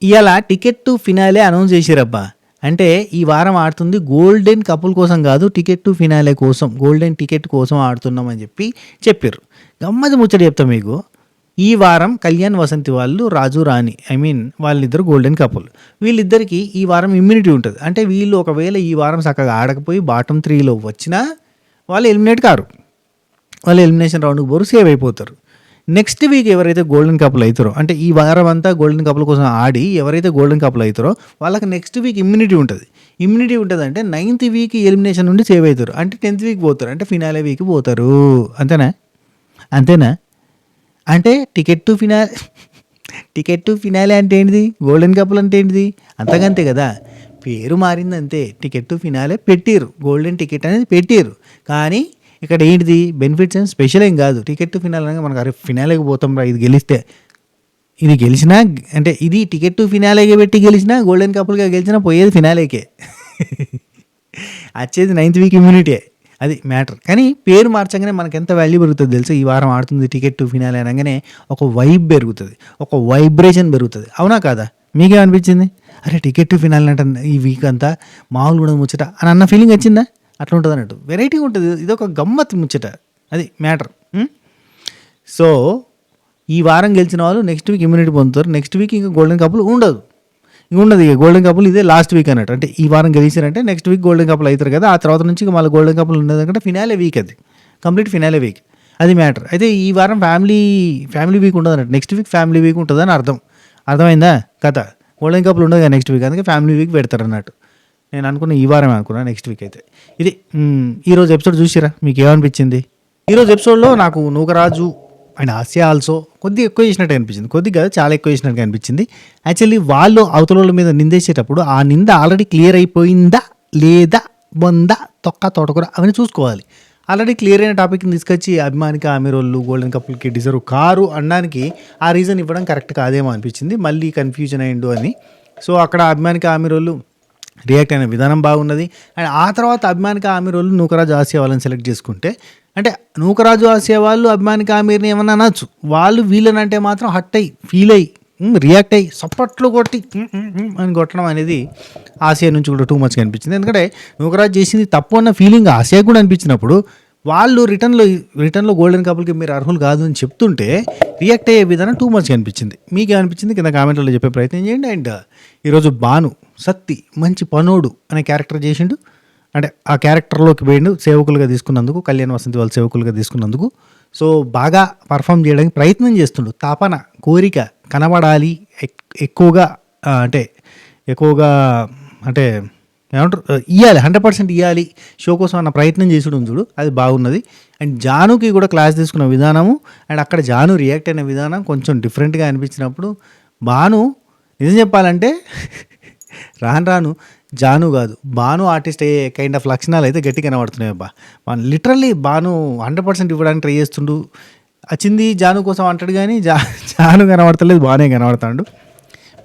ఇవాళ ticket to finale announce చేసిరబ్బా. అంటే ఈ వారం ఆడుతుంది గోల్డెన్ కపుల్ కోసం కాదు, టికెట్ టు ఫినాలే కోసం, గోల్డెన్ టికెట్ కోసం ఆడుతున్నామని చెప్పారు. గమ్మతి ముచ్చట చెప్తా మీకు. ఈ వారం కళ్యాణ్ వసంతి వాళ్ళు రాజు రాణి, వాళ్ళిద్దరు గోల్డెన్ కపుల్. వీళ్ళిద్దరికి ఈ వారం ఇమ్యూనిటీ ఉంటుంది. అంటే వీళ్ళు ఒకవేళ ఈ వారం చక్కగా ఆడకపోయి బాటమ్ 3లో వచ్చినా వాళ్ళు ఎలిమినేట్ కారు, వాళ్ళు ఎలిమినేషన్ రౌండ్కి పోరు, సేవ్ అయిపోతారు. నెక్స్ట్ వీక్ ఎవరైతే గోల్డెన్ కపుల్ అవుతారో, అంటే ఈ వారం అంతా గోల్డెన్ కపుల్ కోసం ఆడి ఎవరైతే గోల్డెన్ కపుల్ అవుతారో వాళ్ళకి నెక్స్ట్ వీక్ ఇమ్యూనిటీ ఉంటుంది. ఇమ్యూనిటీ ఉంటుంది అంటే 9th వీక్ ఎలిమినేషన్ నుండి సేవ్ అవుతారు. అంటే 10th వీక్ పోతారు, అంటే ఫినాలే వీక్ పోతారు. అంతేనా అంటే టికెట్ టు ఫినాలే అంటే ఏంటిది, గోల్డెన్ కపుల్ అంటే ఏంటిది, అంతకంతే కదా. పేరు మారింది అంతే. టికెట్ టు ఫినాలే పెట్టిరు, గోల్డెన్ టికెట్ అనేది పెట్టిరు. కానీ ఇక్కడ ఏంటిది బెనిఫిట్స్ ఏం స్పెషల్ ఏం కాదు. టికెట్ టు ఫినాలే అనగా మనకు ఫినాలేకి పోతాం రా, ఇది గెలిస్తే, ఇది గెలిచినా అంటే ఇది టికెట్ టు ఫినాలేకే పెట్టి గెలిచినా, గోల్డెన్ కపుల్గా గెలిచినా పోయేది ఫినాలేకే. వచ్చేది 9th వీక్ ఇమ్యూనిటీ, అది మ్యాటర్. కానీ పేరు మార్చగానే మనకు ఎంత వాల్యూ పెరుగుతుంది తెలుసు. ఈ వారం ఆడుతుంది టికెట్ టు ఫినాలే అనగానే ఒక వైబ్ పెరుగుతుంది, ఒక వైబ్రేషన్ పెరుగుతుంది. అవునా కాదా? మీకేమనిపించింది? అరే టికెట్ టు ఫినాలే అంటే ఈ వీక్ అంతా మామూలు కూడా ముచ్చట అని అన్న ఫీలింగ్ వచ్చిందా? అట్లా ఉంటుంది అన్నట్టు, వెరైటీగా ఉంటుంది. ఇది ఒక గమ్మత్ ముచ్చట, అది మ్యాటర్. సో ఈ వారం గెలిచిన వాళ్ళు నెక్స్ట్ వీక్ ఇమ్యూనిటీ పొందుతారు. నెక్స్ట్ వీక్ ఇంకా గోల్డెన్ కపుల్ ఉండదు. ఇక గోల్డెన్ కపుల్ ఇదే లాస్ట్ వీక్ అన్నట్టు. అంటే ఈ వారం గెలిచారంటే నెక్స్ట్ వీక్ గోల్డెన్ కపుల్ అవుతారు కదా. ఆ తర్వాత నుంచి మళ్ళీ గోల్డెన్ కపుల్ ఉండదు అంటే ఫినాలే వీక్, అది కంప్లీట్ ఫినాలే వీక్, అది మ్యాటర్. అయితే ఈ వారం ఫ్యామిలీ వీక్ ఉండదు అన్నట్టు, నెక్స్ట్ వీక్ ఫ్యామిలీ వీక్ ఉంటుందని అర్థమైందా కథ. గోల్డెన్ కపుల్ ఉండదు కదా నెక్స్ట్ వీక్, అందుకే ఫ్యామిలీ వీక్ పెడతారు అన్నట్టు. నేను అనుకున్న ఈ వారమే అనుకున్నా, నెక్స్ట్ వీక్ అయితే ఇది. ఈరోజు ఎపిసోడ్ చూసిరా, మీకు ఏమనిపించింది? ఈరోజు ఎపిసోడ్లో నాకు నూకరాజు అండ్ ఆసియా ఆల్సో కొద్దిగా ఎక్కువ చేసినట్టు అనిపించింది. కొద్దిగా చాలా ఎక్కువ చేసినట్టు అనిపించింది. యాక్చువల్లీ వాళ్ళు అవతల మీద నిందేసేటప్పుడు ఆ నింద ఆల్రెడీ క్లియర్ అయిపోయిందా లేదా, బొందా తొక్క తోటకూర అవన్నీ చూసుకోవాలి. ఆల్రెడీ క్లియర్ అయిన టాపిక్ని తీసుకొచ్చి అభిమానికి ఆమెరోళ్ళు గోల్డెన్ కపుల్కి డిజర్వ్ కారు అనడానికి ఆ రీజన్ ఇవ్వడం కరెక్ట్ కాదేమో అనిపించింది. మళ్ళీ కన్ఫ్యూజన్ అయ్యిండు అని. సో అక్కడ అభిమానికి ఆమెరోళ్ళు రియాక్ట్ అయిన విధానం బాగున్నది. అండ్ ఆ తర్వాత అభిమానికి ఆమెరోళ్ళు నూకరాజు ఆసియా వాళ్ళని సెలెక్ట్ చేసుకుంటే, అంటే నూకరాజు ఆసియా వాళ్ళు అభిమానికి ఆమెర్ని ఏమన్నా అనొచ్చు, వాళ్ళు వీళ్ళనంటే మాత్రం హట్ అయ్యి ఫీల్ అయ్యి రియాక్ట్ అయ్యి సప్పట్లు కొట్టి అని కొట్టడం అనేది ఆసియా నుంచి కూడా టూ మచ్గా అనిపించింది. ఎందుకంటే నూకరాజు చేసింది తప్పు అన్న ఫీలింగ్ ఆసియా కూడా అనిపించినప్పుడు వాళ్ళు రిటర్న్లో గోల్డెన్ కపుల్కి మీరు అర్హులు కాదు అని చెప్తుంటే రియాక్ట్ అయ్యే విధానం టూ మచ్గా అనిపించింది. మీకు ఏమనిపించింది కింద కామెంట్లో చెప్పే ప్రయత్నం చేయండి. అండ్ ఈరోజు భాను సత్తి మంచి పనోడు అనే క్యారెక్టర్ చేసిండు. అంటే ఆ క్యారెక్టర్లోకి పోయిండు సేవకులుగా తీసుకున్నందుకు, కళ్యాణ్ వసంతి వాళ్ళు సేవకులుగా తీసుకున్నందుకు. సో బాగా పర్ఫామ్ చేయడానికి ప్రయత్నం చేస్తుండు. తపన, కోరిక కనబడాలి ఎక్కువగా, అంటే ఏమంటారు, ఇవ్వాలి 100% ఇవ్వాలి షో కోసం అన్న ప్రయత్నం చేసుడు చూడు, అది బాగున్నది. అండ్ జానుకి కూడా క్లాస్ తీసుకున్న విధానము అండ్ అక్కడ జాను రియాక్ట్ అయిన విధానం కొంచెం డిఫరెంట్గా అనిపించినప్పుడు, భాను నిజం చెప్పాలంటే రాను జాను కాదు భాను ఆర్టిస్ట్ అయ్యే కైండ్ ఆఫ్ లక్షణాలు అయితే గట్టిగా కనబడుతున్నాయి అబ్బా. లిటరల్లీ భాను 100% ఇవ్వడానికి ట్రై చేస్తుండు. వచ్చింది జాను కోసం అంటాడు కానీ జాను కనబడతలేదు, బాగానే కనబడతాడు.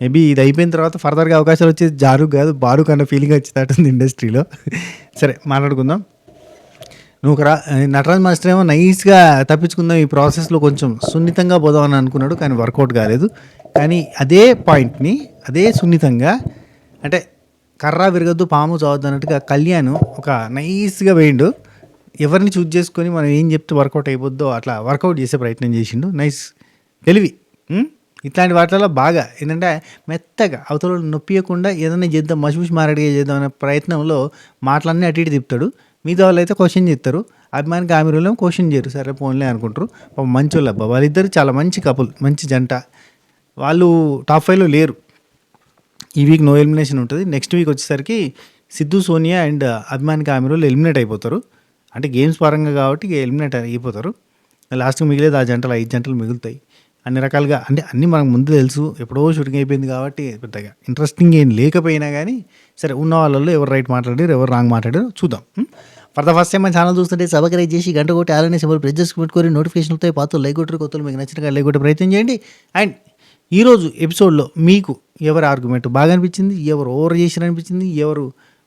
మేబీ ఇది అయిపోయిన తర్వాత ఫర్దర్గా అవకాశాలు వచ్చేది జాను కాదు బారు కన్నా ఫీలింగ్ వచ్చేటట్టుంది ఇండస్ట్రీలో. సరే మాట్లాడుకుందాం. నటరాజ్ మాస్టర్ ఏమో నైస్గా తప్పించుకుందాం ఈ ప్రాసెస్లో, కొంచెం సున్నితంగా పోదామని అనుకున్నాడు కానీ వర్కౌట్ కాలేదు. కానీ అదే పాయింట్ని అదే సున్నితంగా, అంటే కర్ర విరగద్దు పాము చావద్దు అన్నట్టుగా కళ్యాణ్ ఒక నైస్గా వేయండు. ఎవరిని చూజ్ చేసుకొని మనం ఏం చెప్తే వర్కౌట్ అయిపోద్దో అట్లా వర్కౌట్ చేసే ప్రయత్నం చేసిండు. నైస్ తెలివి. ఇట్లాంటి వాటిలో బాగా ఏంటంటే మెత్తగా అవతల నొప్పియకుండా ఏదైనా చేద్దాం, మసిమూసి మారడిగా చేద్దాం అనే ప్రయత్నంలో మాటలన్నీ అటు ఇటు తిప్పుతాడు. మిగతా వాళ్ళు అయితే క్వశ్చన్ చేస్తారు, అభిమానికి ఆమె రోజులు క్వశ్చన్ చేయరు, సరే ఫోన్లే అనుకుంటారు. మంచి వాళ్ళు అబ్బా, వాళ్ళిద్దరు చాలా మంచి కపుల్, మంచి జంట. వాళ్ళు టాప్ 5లో లేరు. ఈ వీక్ నో ఎలిమినేషన్ ఉంటుంది. నెక్స్ట్ వీక్ వచ్చేసరికి సిద్ధు, సోనియా అండ్ అభిమానికి ఆమె రోజులు ఎలిమినేట్ అయిపోతారు. అంటే గేమ్స్ పరంగా కాబట్టి ఎలిమినేట్ అయిపోతారు. లాస్ట్కి మిగిలేదు ఆ జంటలు 5 జంటలు మిగులుతాయి. అన్ని రకాలుగా అంటే అన్నీ మనకు ముందు తెలుసు, ఎప్పుడో షూటింగ్ అయిపోయింది కాబట్టి పెద్దగా ఇంట్రెస్టింగ్ ఏం లేకపోయినా కానీ సరే ఉన్న వాళ్ళల్లో ఎవరు రైట్ మాట్లాడారు ఎవరు రాంగ్ మాట్లాడారు చూద్దాం. ఫర్ ద ఫస్ట్ టైం మన ఛానల్ చూస్తుంటే సబ్స్క్రైబ్ చేసి గంట కొట్టి అలానే సింబల్ ప్రెస్ చేసి పెట్టుకొని నోటిఫికేషన్లతో పాత లైక్ కొట్టి కొత్తలు మీకు నచ్చినగా లైక్ కొట్టే ప్రయత్నం చేయండి. అండ్ ఈరోజు ఎపిసోడ్లో మీకు ఎవరి ఆర్గ్యుమెంట్ బాగా అనిపించింది, ఎవరు ఓవర్ చేసిన అనిపించింది, ఎవరు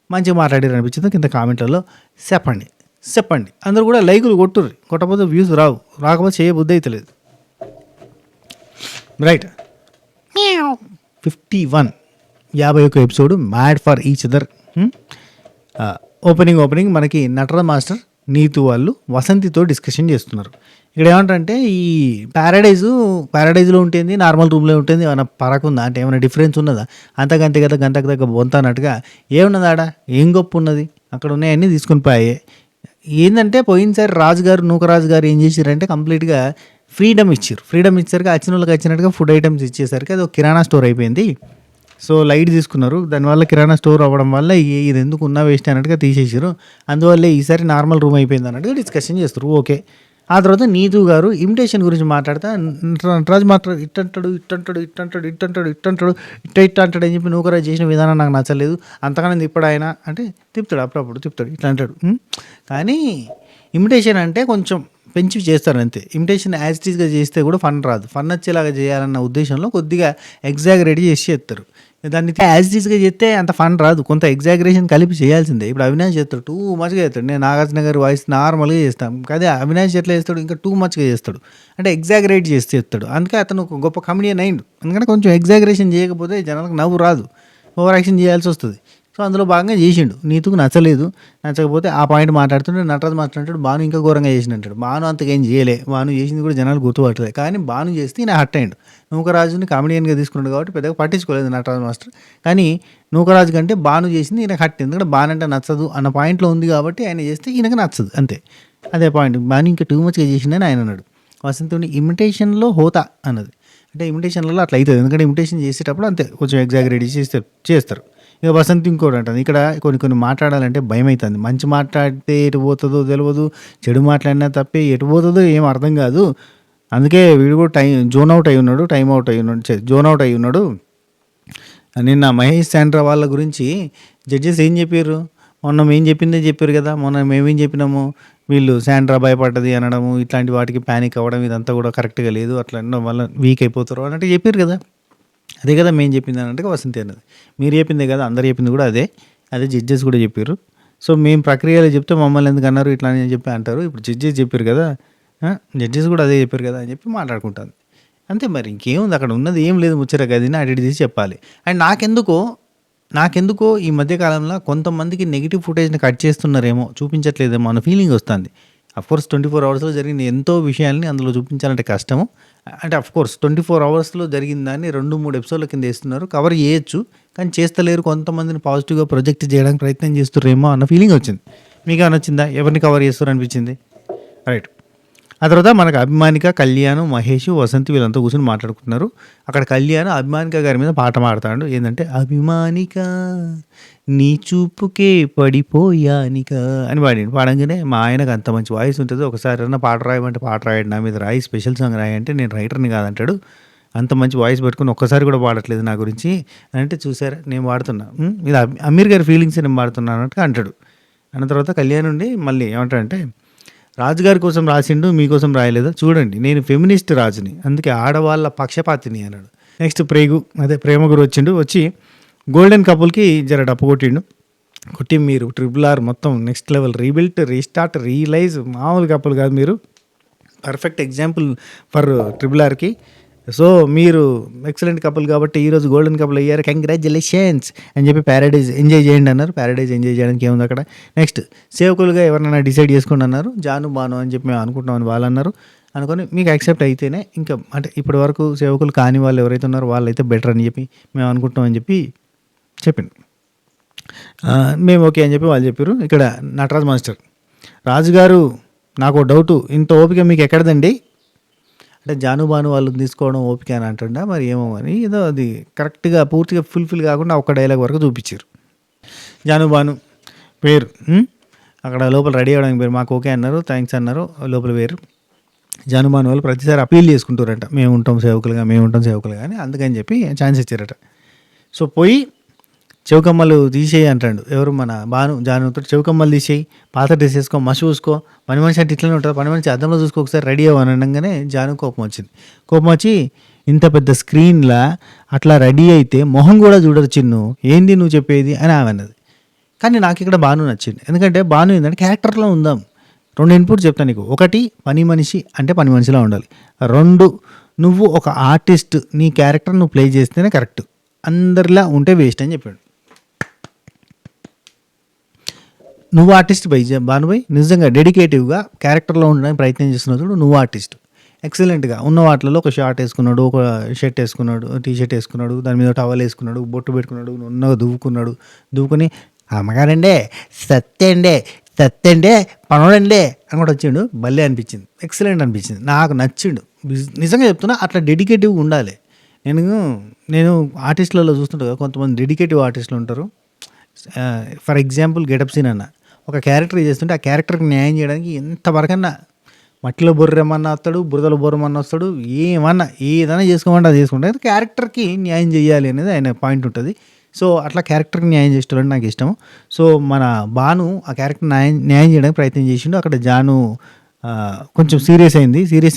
మంచిగా మాట్లాడారు అనిపించిందో కింద కామెంట్లలో చెప్పండి. అందరూ కూడా లైకులు కొట్టుర్రి, కొట్టకపోతే వ్యూస్ రాకపోతే చేయబుద్ధి అయితే లేదు. Right. 51 episode mad for each other. Opening మనకి నటరాజ్ మాస్టర్ నీతు వాళ్ళు వసంతితో డిస్కషన్ చేస్తున్నారు. ఇక్కడ ఏమంటారంటే ఈ ప్యారడైజ్లో ఉంటుంది, నార్మల్ రూమ్లో ఉంటుంది, ఏమైనా పరకుందా అంటే ఏమైనా డిఫరెన్స్ ఉన్నదా, అంతకంతే కదా గంటకు దగ్గర బొంత అన్నట్టుగా ఏమున్నది ఆడ, ఏం గొప్ప ఉన్నది, అక్కడ ఉన్నాయన్నీ తీసుకొని పోయాయి. ఏంటంటే పోయినసారి నూకరాజు గారు ఏం చేశారంటే కంప్లీట్గా ఫ్రీడమ్ ఇచ్చారు. వచ్చిన వాళ్ళకి వచ్చినట్టుగా ఫుడ్ ఐటమ్స్ ఇచ్చేసరికి అది ఒక కిరాణా స్టోర్ అయిపోయింది. సో లైట్ తీసుకున్నారు, దానివల్ల కిరాణా స్టోర్ అవ్వడం వల్ల ఇది ఎందుకు ఉన్నా వేస్ట్ అన్నట్టుగా తీసేసారు. అందువల్ల ఈసారి నార్మల్ రూమ్ అయిపోయింది అన్నట్టుగా డిస్కషన్ చేస్తారు. ఓకే. ఆ తర్వాత నీతు గారు ఇమిటేషన్ గురించి మాట్లాడతా నటరాజు మాట్లాడు ఇట్ట అంటాడు అని చెప్పి నూకరాజు చేసిన విధానం నాకు నచ్చలేదు, అంతగానే తిప్పడు ఆయన అంటే తిప్పుతాడు, అప్పుడప్పుడు తిప్పుతాడు, ఇట్లా అంటాడు. కానీ ఇమిటేషన్ అంటే కొంచెం పెంచి చేస్తారు అంతే. ఇమిటేషన్ యాజ్ ఇట్ ఈస్గా చేస్తే కూడా ఫన్ రాదు, ఫన్ వచ్చేలాగా చేయాలన్న ఉద్దేశంలో కొద్దిగా ఎగ్జాగరేట్ చేసి చేస్తారు. దాన్ని యాజ్ ఇట్ ఈస్గా చేస్తే అంత ఫన్ రాదు, కొంత ఎగ్జాగరేషన్ కలిపి చేయాల్సిందే. ఇప్పుడు అవినాష్ చేస్తాడు, టూ మచ్గా చేస్తాడు. నేను నాగార్జున గారి వాయిస్ నార్మల్గా చేస్తాను, అదే అవినాష్ ఎట్లా చేస్తాడు ఇంకా టూ మచ్గా చేస్తాడు, అంటే ఎగ్జాగరేట్ చేసి చేస్తాడు. అందుకే అతను ఒక గొప్ప కమెడియన్ అయిండు. ఎందుకంటే కొంచెం ఎగ్జాగరేషన్ చేయకపోతే జనాలకు నవ్వు రాదు, ఓవర్ యాక్షన్ చేయాల్సి వస్తుంది. సో అందులో భాగంగా చేసిండు. నీతుకు నచ్చకపోతే ఆ పాయింట్ మాట్లాడుతుంటే నటరాజు మాట్లాడుతాడు భాను ఇంకా ఘోరంగా చేసినట్టాడు. భాను అంతగా ఏం చేయలే, భాను చేసింది కూడా జనాలు గుర్తుపట్టలేదు. కానీ భాను చేస్తే ఈయన హట్ అయ్యిండు. నూకరాజుని కామెడియన్గా తీసుకున్నాడు కాబట్టి పెద్దగా పట్టించుకోలేదు నటరాజు మాస్టర్. కానీ నూకరాజు కంటే భాను చేసింది ఈయన హట్, ఎందుకంటే భాను అంటే నచ్చదు అన్న పాయింట్లో ఉంది కాబట్టి ఆయన చేస్తే ఈయనకు నచ్చదు అంతే. అదే పాయింట్. భాను ఇంకా టూ మచ్గా చేసిందని ఆయన అన్నాడు. వసంతుని ఇమిటేషన్లో హోతా అన్నది, అంటే ఇమిటేషన్లలో అట్లా అవుతుంది, ఎందుకంటే ఇమిటేషన్ చేసేటప్పుడు అంతే కొంచెం ఎగ్జాగరేట్ చేస్తారు. ఇక వసంతి ఇంకోటి అంటుంది, ఇక్కడ కొన్ని మాట్లాడాలంటే భయం అవుతుంది. మంచి మాట్లాడితే ఎటు పోతుందో తెలియదు, చెడు మాట్లాడినా తప్పే, ఎటు పోతుందో ఏం అర్థం కాదు. అందుకే వీడు కూడా జోన్ అవుట్ అయి ఉన్నాడు. నిన్న మహేష్ శాండ్రా వాళ్ళ గురించి జడ్జెస్ ఏం చెప్పారు, మొన్న మేము చెప్పిందే చెప్పారు కదా, మొన్న మేమేం చెప్పినాము, వీళ్ళు శాండ్రా భయపడ్డది అనడము, ఇట్లాంటి వాటికి ప్యానిక్ అవ్వడం ఇదంతా కూడా కరెక్ట్గా లేదు, అట్లా వల్ల వీక్ అయిపోతారు అన్నట్టు చెప్పారు కదా. అదే కదా మేము చెప్పింది అన్నట్టుగా వసంతి అన్నది. మీరు చెప్పిందే కదా, అందరు చెప్పింది కూడా అదే జడ్జెస్ కూడా చెప్పారు. సో మేము ప్రక్రియలో చెప్తే మమ్మల్ని ఎందుకు అన్నారు ఇట్లా అని చెప్పి అంటారు. ఇప్పుడు జడ్జెస్ చెప్పారు కదా, జడ్జెస్ కూడా అదే చెప్పారు కదా అని చెప్పి మాట్లాడుకుంటాను అంతే. మరి ఇంకేముంది, అక్కడ ఉన్నది ఏం లేదు, ముచ్చట గదిని అడిగి తీసి చెప్పాలి. అండ్ నాకెందుకో ఈ మధ్యకాలంలో కొంతమందికి నెగిటివ్ ఫుటేజ్ని కట్ చేస్తున్నారేమో, చూపించట్లేదేమో అన్న ఫీలింగ్ వస్తుంది. అఫ్కోర్స్ 24 అవర్స్లో జరిగిన ఎంతో విషయాల్ని అందులో చూపించాలంటే కష్టము. అంటే అఫ్కోర్స్ 24 అవర్స్లో జరిగిన దాన్ని 2-3 ఎపిసోడ్ల కింద వేస్తున్నారు, కవర్ చేయొచ్చు, కానీ చేస్తలేరు. కొంతమందిని పాజిటివ్గా ప్రొజెక్ట్ చేయడానికి ప్రయత్నం చేస్తున్నారేమో అన్న ఫీలింగ్ వచ్చింది. మీకు ఏమైనా వచ్చిందా, ఎవరిని కవర్ చేస్తారు అనిపించింది? రైట్. ఆ తర్వాత మనకు అభిమానిక, కళ్యాణ్, మహేష్, వసంతి వీళ్ళంతా కూర్చొని మాట్లాడుకుంటున్నారు. అక్కడ కళ్యాణ్ అభిమానిక గారి మీద పాట పాడతాడు. ఏంటంటే అభిమానిక నీ చూపుకే పడిపోయానిక అని పాడంగానే మా ఆయనకు అంత మంచి వాయిస్ ఉంటుంది, ఒకసారి అన్న పాట రాయమంటే పాట రాయడు, నా మీద రాయి, స్పెషల్ సాంగ్ రాయి అంటే నేను రైటర్ని కాదంటాడు. అంత మంచి వాయిస్ పెట్టుకుని ఒక్కసారి కూడా పాడట్లేదు నా గురించి అంటే, చూసారా నేను పాడుతున్నా, ఇది అమీర్ గారి ఫీలింగ్స్ నేను పాడుతున్నా అన్నట్టుగా అంటాడు. అన్న తర్వాత కళ్యాణ్ ఉండి మళ్ళీ ఏమంటాడంటే, రాజుగారి కోసం రాసిండు, మీకోసం రాయలేదా, చూడండి నేను ఫెమినిస్ట్ రాజుని, అందుకే ఆడవాళ్ళ పక్షపాతిని అన్నాడు. నెక్స్ట్ ప్రేమ గురు వచ్చి గోల్డెన్ కపుల్కి జర డప్పు కొట్టి మీరు RRR మొత్తం next level rebuilt, restart, realize, మామూలు కపుల్ కాదు మీరు, పర్ఫెక్ట్ ఎగ్జాంపుల్ ఫర్ RRRకి. సో మీరు ఎక్సలెంట్ కపుల్ కాబట్టి ఈరోజు గోల్డెన్ కపుల్ అయ్యారు, కంగ్రాచులేషన్స్ అని చెప్పి ప్యారడైజ్ ఎంజాయ్ చేయండి అన్నారు. ప్యారడైజ్ ఎంజాయ్ చేయడానికి ఏముంది అక్కడ. నెక్స్ట్ సేవకులుగా ఎవరినైనా డిసైడ్ చేసుకోండి అన్నారు. జాను బాను అని చెప్పి మేము అనుకుంటున్నామని వాళ్ళు అన్నారు. అనుకొని మీకు యాక్సెప్ట్ అయితేనే ఇంకా, అంటే ఇప్పటి వరకు సేవకులు కాని వాళ్ళు ఎవరైతే ఉన్నారో వాళ్ళైతే బెటర్ అని చెప్పి మేము అనుకుంటున్నామని చెప్పి చెప్పింది. మేము ఓకే అని చెప్పి వాళ్ళు చెప్పారు. ఇక్కడ నటరాజ్ మాస్టర్, రాజుగారు నాకు డౌటు, ఇంత ఓపిక మీకు ఎక్కడదండి అంటే జానుబాను వాళ్ళు తీసుకోవడం ఓపిక అని అంటుండ, మరి ఏమో అని ఏదో అది కరెక్ట్గా పూర్తిగా ఫుల్ఫిల్ కాకుండా ఒక్క డైలాగ్ వరకు చూపించారు. జానుబాను పేరు అక్కడ లోపల రెడీ అవ్వడానికి పేరు, మాకు ఓకే అన్నారు, థ్యాంక్స్ అన్నారు, లోపల వేరు. జానుబాను వాళ్ళు ప్రతిసారి అపీల్ చేసుకుంటారట, మేము ఉంటాం సేవకులుగా అని, అందుకని చెప్పి ఛాన్స్ ఇచ్చారట. సో పోయి చెవుకమ్మలు తీసేయి అంటాడు. ఎవరు మన జానుతో చెవుకమ్మలు తీసేయి, పాత డ్రెస్ వేసుకో, మసి చూసుకో, పని మనిషి అంటే ఇట్లనే ఉంటుంది, పని మనిషి అద్దంలో చూసుకో ఒకసారి రెడీ అవ్వని అనగానే జాను కోపం వచ్చి ఇంత పెద్ద స్క్రీన్లా అట్లా రెడీ అయితే మొహం కూడా చూడరు చిన్ను, ఏంది నువ్వు చెప్పేది అని ఆమె అన్నది. కానీ నాకు ఇక్కడ బాను నచ్చింది, ఎందుకంటే బాను ఏంటంటే క్యారెక్టర్లో ఉందాం. 2 ఇన్పుట్స్ చెప్తాను నీకు. 1 పని మనిషి అంటే పని మనిషిలా ఉండాలి. 2 నువ్వు ఒక ఆర్టిస్ట్, నీ క్యారెక్టర్ నువ్వు ప్లే చేస్తేనే కరెక్ట్. అందరిలా ఉంటే వేస్ట్ అని చెప్పాడు. నువ్వు ఆర్టిస్ట్ భానుభాయ్, నిజంగా డెడికేటివ్గా క్యారెక్టర్లో ఉండడానికి ప్రయత్నం చేస్తున్నావు చూడు, నువ్వు ఆర్టిస్ట్. ఎక్సలెంట్గా ఉన్న వాటిలో ఒక షార్ట్ వేసుకున్నాడు, ఒక షర్ట్ వేసుకున్నాడు, టీ షర్ట్ వేసుకున్నాడు, దాని మీద టవల్ వేసుకున్నాడు, బొట్టు పెట్టుకున్నాడు, ఉన్నగా దువ్వుకుని అమ్మగారండే సత్యండే పనోడండే అని కూడా వచ్చిండు. భలే అనిపించింది, ఎక్సలెంట్ అనిపించింది, నాకు నచ్చిండు. నిజంగా చెప్తున్నా, అట్లా డెడికేటివ్గా ఉండాలి. నేను ఆర్టిస్టులలో చూస్తుంటా కదా, కొంతమంది డెడికేటివ్ ఆర్టిస్టులు ఉంటారు. ఫర్ ఎగ్జాంపుల్ గెటప్ సీన్ అన్న, ఒక క్యారెక్టర్ చేస్తుంటే ఆ క్యారెక్టర్కి న్యాయం చేయడానికి ఎంతవరకన్నా మట్టిలో బొర్రమన్నా వస్తాడు, బురదలో బొర్రమన్నా వస్తాడు, ఏదైనా చేసుకోమంటే అది చేసుకుంటే క్యారెక్టర్కి న్యాయం చేయాలి అనేది ఆయన పాయింట్ ఉంటుంది. సో అట్లా క్యారెక్టర్కి న్యాయం చేసేటోళ్ళని నాకు ఇష్టం. సో మన భాను ఆ క్యారెక్టర్ న్యాయం చేయడానికి ప్రయత్నం చేసిండు. అక్కడ జాను కొంచెం సీరియస్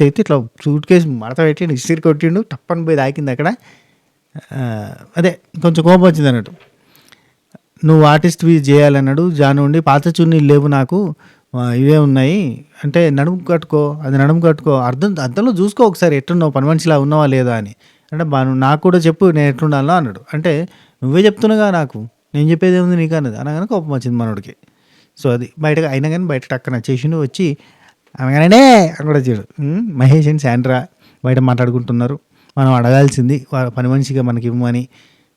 అయితే ఇట్లా సూట్ కేసు మడత పెట్టి ఇసిరి కొట్టిండు, టప్పని పోయి తాకింది అక్కడ. అదే కొంచెం కోపం వచ్చింది అన్నట్టు. నువ్వు ఆర్టిస్ట్వి చేయాలన్నాడు. జాను ఉండి పాత చున్నీలు లేవు నాకు, ఇవే ఉన్నాయి అంటే నడుము కట్టుకో అద్దంలో చూసుకో ఒకసారి ఎట్టున్నావు, పని మనిషిలా ఉన్నావా లేదా అని. అంటే నాకు కూడా చెప్పు నేను ఎట్లుండాలో అన్నాడు. అంటే నువ్వే చెప్తున్నాగా నాకు, నేను చెప్పేది ఏముంది నీకు అన్నది అనగానే కోపం వచ్చింది మనోడికి. సో అది బయటకు అయినా కానీ బయట టక్కన చేసిండు. వచ్చి అనగానే అక్కడ వచ్చాడు. మహేష్ అండ్ శాండ్రా బయట మాట్లాడుకుంటున్నారు. మనం అడగాల్సింది పని మనిషిగా మనకి ఇవ్వమని,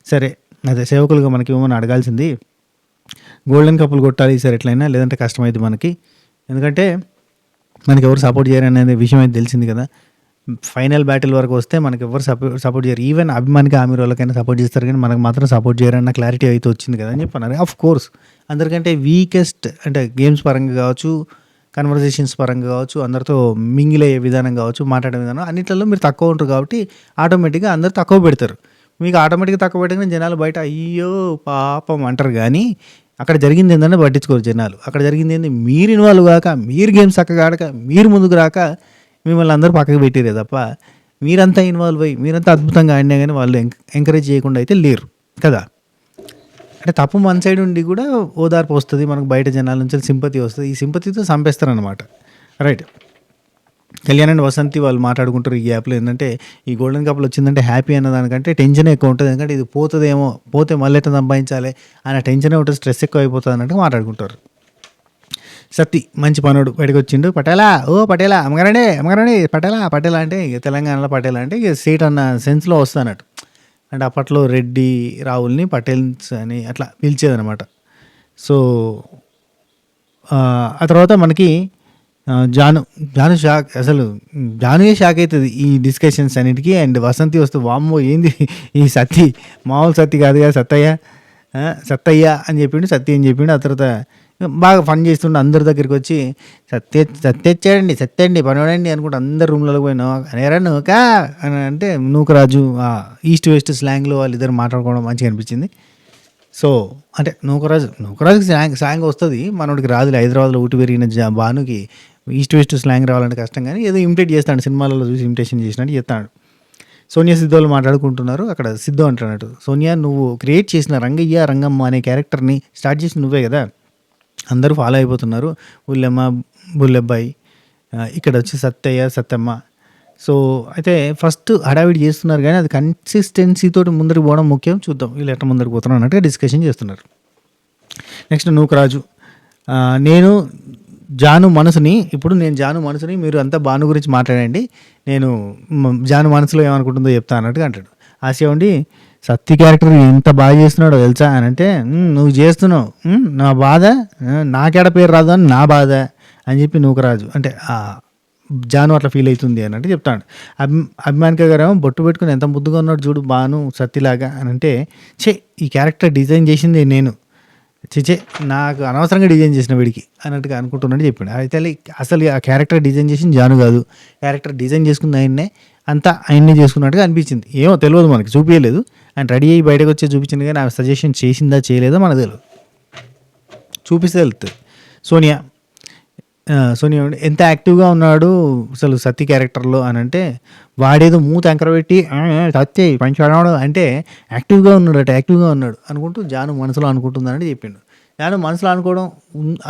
సరే అదే సేవకులుగా మనకి ఇవ్వమని అడగాల్సింది. గోల్డెన్ కప్పులు కొట్టాలి ఈసారి ఎట్లయినా, లేదంటే కష్టమైంది మనకి. ఎందుకంటే మనకి ఎవరు సపోర్ట్ చేయరు అనేది విషయం అయితే తెలిసింది కదా. ఫైనల్ బ్యాటిల్ వరకు వస్తే మనకి ఎవరు సపోర్ట్ చేయరు. ఈవెన్ అభిమానికి ఆమె వాళ్ళకైనా సపోర్ట్ చేస్తారు, కానీ మనకు మాత్రం సపోర్ట్ చేయరన్న క్లారిటీ అయితే వచ్చింది కదా అని చెప్పన్నారు. ఆఫ్ కోర్స్ అందరికంటే వీకెస్ట్ అంటే గేమ్స్ పరంగా కావచ్చు, కన్వర్జేషన్స్ పరంగా కావచ్చు, అందరితో మింగిల్ అయ్యే విధానం కావచ్చు, మాట్లాడే విధానం అన్నింటిలో మీరు తక్కువ ఉంటారు కాబట్టి ఆటోమేటిక్గా అందరు తక్కువ పెడతారు. మీకు ఆటోమేటిక్గా తక్కువ పెట్టగానే జనాలు బయట అయ్యో పాపం అంటారు, కానీ అక్కడ జరిగింది ఏంటంటే పట్టించుకోరు జనాలు. అక్కడ జరిగింది ఏంటి, మీరు ఇన్వాల్వ్ కాక, మీరు గేమ్స్ చక్కగా ఆడక, మీరు ముందుకు రాక మిమ్మల్ని అందరూ పక్కకు పెట్టిరే తప్ప, మీరంతా ఇన్వాల్వ్ అయ్యి మీరంతా అద్భుతంగా ఆడినా కానీ వాళ్ళు ఎంకరేజ్ చేయకుండా అయితే లేరు కదా. అంటే తప్పు మన సైడ్ ఉండి కూడా ఓదార్పు వస్తుంది, మనకు బయట జనాల నుంచి సింపతి వస్తుంది. ఈ సింపతితో చంపేస్తారనమాట. రైట్. కళ్యాణ్ అండ్ వసంతి వాళ్ళు మాట్లాడుకుంటారు ఈ గ్యాప్లో. ఏంటంటే ఈ గోల్డెన్ కప్లు వచ్చిందంటే హ్యాపీ అన్న దానికంటే టెన్షన్ ఎక్కువ ఉంటుంది. ఎందుకంటే ఇది పోతుందేమో, పోతే మళ్ళీ ఎట్లా సంపాదించాలి అనే టెన్షన్ ఉంటుంది, స్ట్రెస్ ఎక్కువ అయిపోతుంది అన్నట్టు మాట్లాడుకుంటారు. సత్తి మంచి పనుడు బయటకు వచ్చిండు. పటేలా అమ్మగారండి పటేలా అంటే ఇక తెలంగాణలో పటేలా అంటే ఇక సీట్ అన్న సెన్స్లో వస్తానట్టు. అంటే అప్పట్లో రెడ్డి రావుల్ని పటేల్స్ అని అట్లా పిలిచేదనమాట. సో ఆ తర్వాత మనకి జాను షాక్, అసలు జానుయే షాక్ అవుతుంది ఈ డిస్కషన్స్ అన్నిటికీ. అండ్ వసంతి వస్తే వామ్మో ఏంది ఈ సత్తి, మామూలు సత్తి కాదు కదా, సత్తయ్య అని చెప్పిండు, సత్తి అని చెప్పిండు. ఆ తర్వాత బాగా ఫన్ చేస్తుండే అందరి దగ్గరికి వచ్చి సత్యండి పనివాడండి అనుకుంటే అందరు రూమ్లలో పోయినా అనేరా నూకా అని అంటే నూకరాజు ఈస్ట్ వెస్ట్ స్లాంగ్లో వాళ్ళిద్దరు మాట్లాడుకోవడం మంచిగా అనిపించింది. సో అంటే నూకరాజుకి స్లాంగ్ వస్తుంది, మనోడికి రాదులే. హైదరాబాద్లో ఊటి పెరిగిన భానుకి ఈస్ట్ వెస్ట్ స్లాంగ్ రావాలంటే కష్టం, కానీ ఏదో ఇమిటేట్ చేస్తాడు, సినిమాలలో చూసి ఇమిటేషన్ చేసినట్టు చెప్తాడు. సోనియా సిద్ధోళ్ళు మాట్లాడుకుంటున్నారు. అక్కడ సిద్ధు అంటున్నాడు, సోనియా నువ్వు క్రియేట్ చేసిన రంగయ్య రంగమ్మ అనే క్యారెక్టర్ని స్టార్ట్ చేసి నువ్వే కదా, అందరూ ఫాలో అయిపోతున్నారు, ఉల్లెమ్మ బుల్లెబ్బాయి, ఇక్కడ వచ్చి సత్తమ్మ. సో అయితే ఫస్ట్ హడావిడి చేస్తున్నారు, కానీ అది కన్సిస్టెన్సీతో ముందరికి పోవడం ముఖ్యం. చూద్దాం వీళ్ళు ఎట్లా ముందరికి పోతున్నారు అన్నట్టుగా డిస్కషన్ చేస్తున్నారు. నెక్స్ట్ నూకరాజు, నేను జాను మనసుని మీరు అంతా భాను గురించి మాట్లాడండి, నేను జాను మనసులో ఏమనుకుంటుందో చెప్తా అన్నట్టుగా అంటాడు. ఆశ ఉండి సత్తి క్యారెక్టర్ ఎంత బాగా చేస్తున్నాడో తెలుసా అని అంటే, నువ్వు చేస్తున్నావు, నా బాధ నాకేడ పేరు రాదు అని నా బాధ అని చెప్పి నూకరాజు అంటే జాను అట్లా ఫీల్ అవుతుంది అని అంటే చెప్తాడు. అభిమానిక గారు బొట్టు పెట్టుకుని ఎంత ముద్దుగా ఉన్నాడు చూడు భాను సత్తిలాగా అని అంటే, ఈ క్యారెక్టర్ డిజైన్ చేసింది నేను, నాకు అనవసరంగా డిజైన్ చేసిన వీడికి అన్నట్టుగా అనుకుంటున్నాడు చెప్పాడు. అయితే అసలు ఆ క్యారెక్టర్ డిజైన్ చేసింది జాను కాదు, క్యారెక్టర్ డిజైన్ చేసుకుంది ఆయన్నే చేసుకున్నట్టుగా అనిపించింది. ఏమో తెలియదు, మనకి చూపించలేదు. ఆయన రెడీ అయ్యి బయటకు వచ్చి చూపించింది, కానీ ఆమె సజెషన్ చేసిందా చేయలేదా మనకు తెలియదు, చూపిస్తే వెళ్తుంది. సోనియా ఎంత యాక్టివ్గా ఉన్నాడు అసలు సత్తి క్యారెక్టర్లో అని అంటే, వాడేదో మూత పెట్టి సత్తి పంచాడు అంటే యాక్టివ్గా ఉన్నాడు అనుకుంటూ జాను మనసులో అనుకుంటుందని చెప్పిండు. జాను మనసులో అనుకోవడం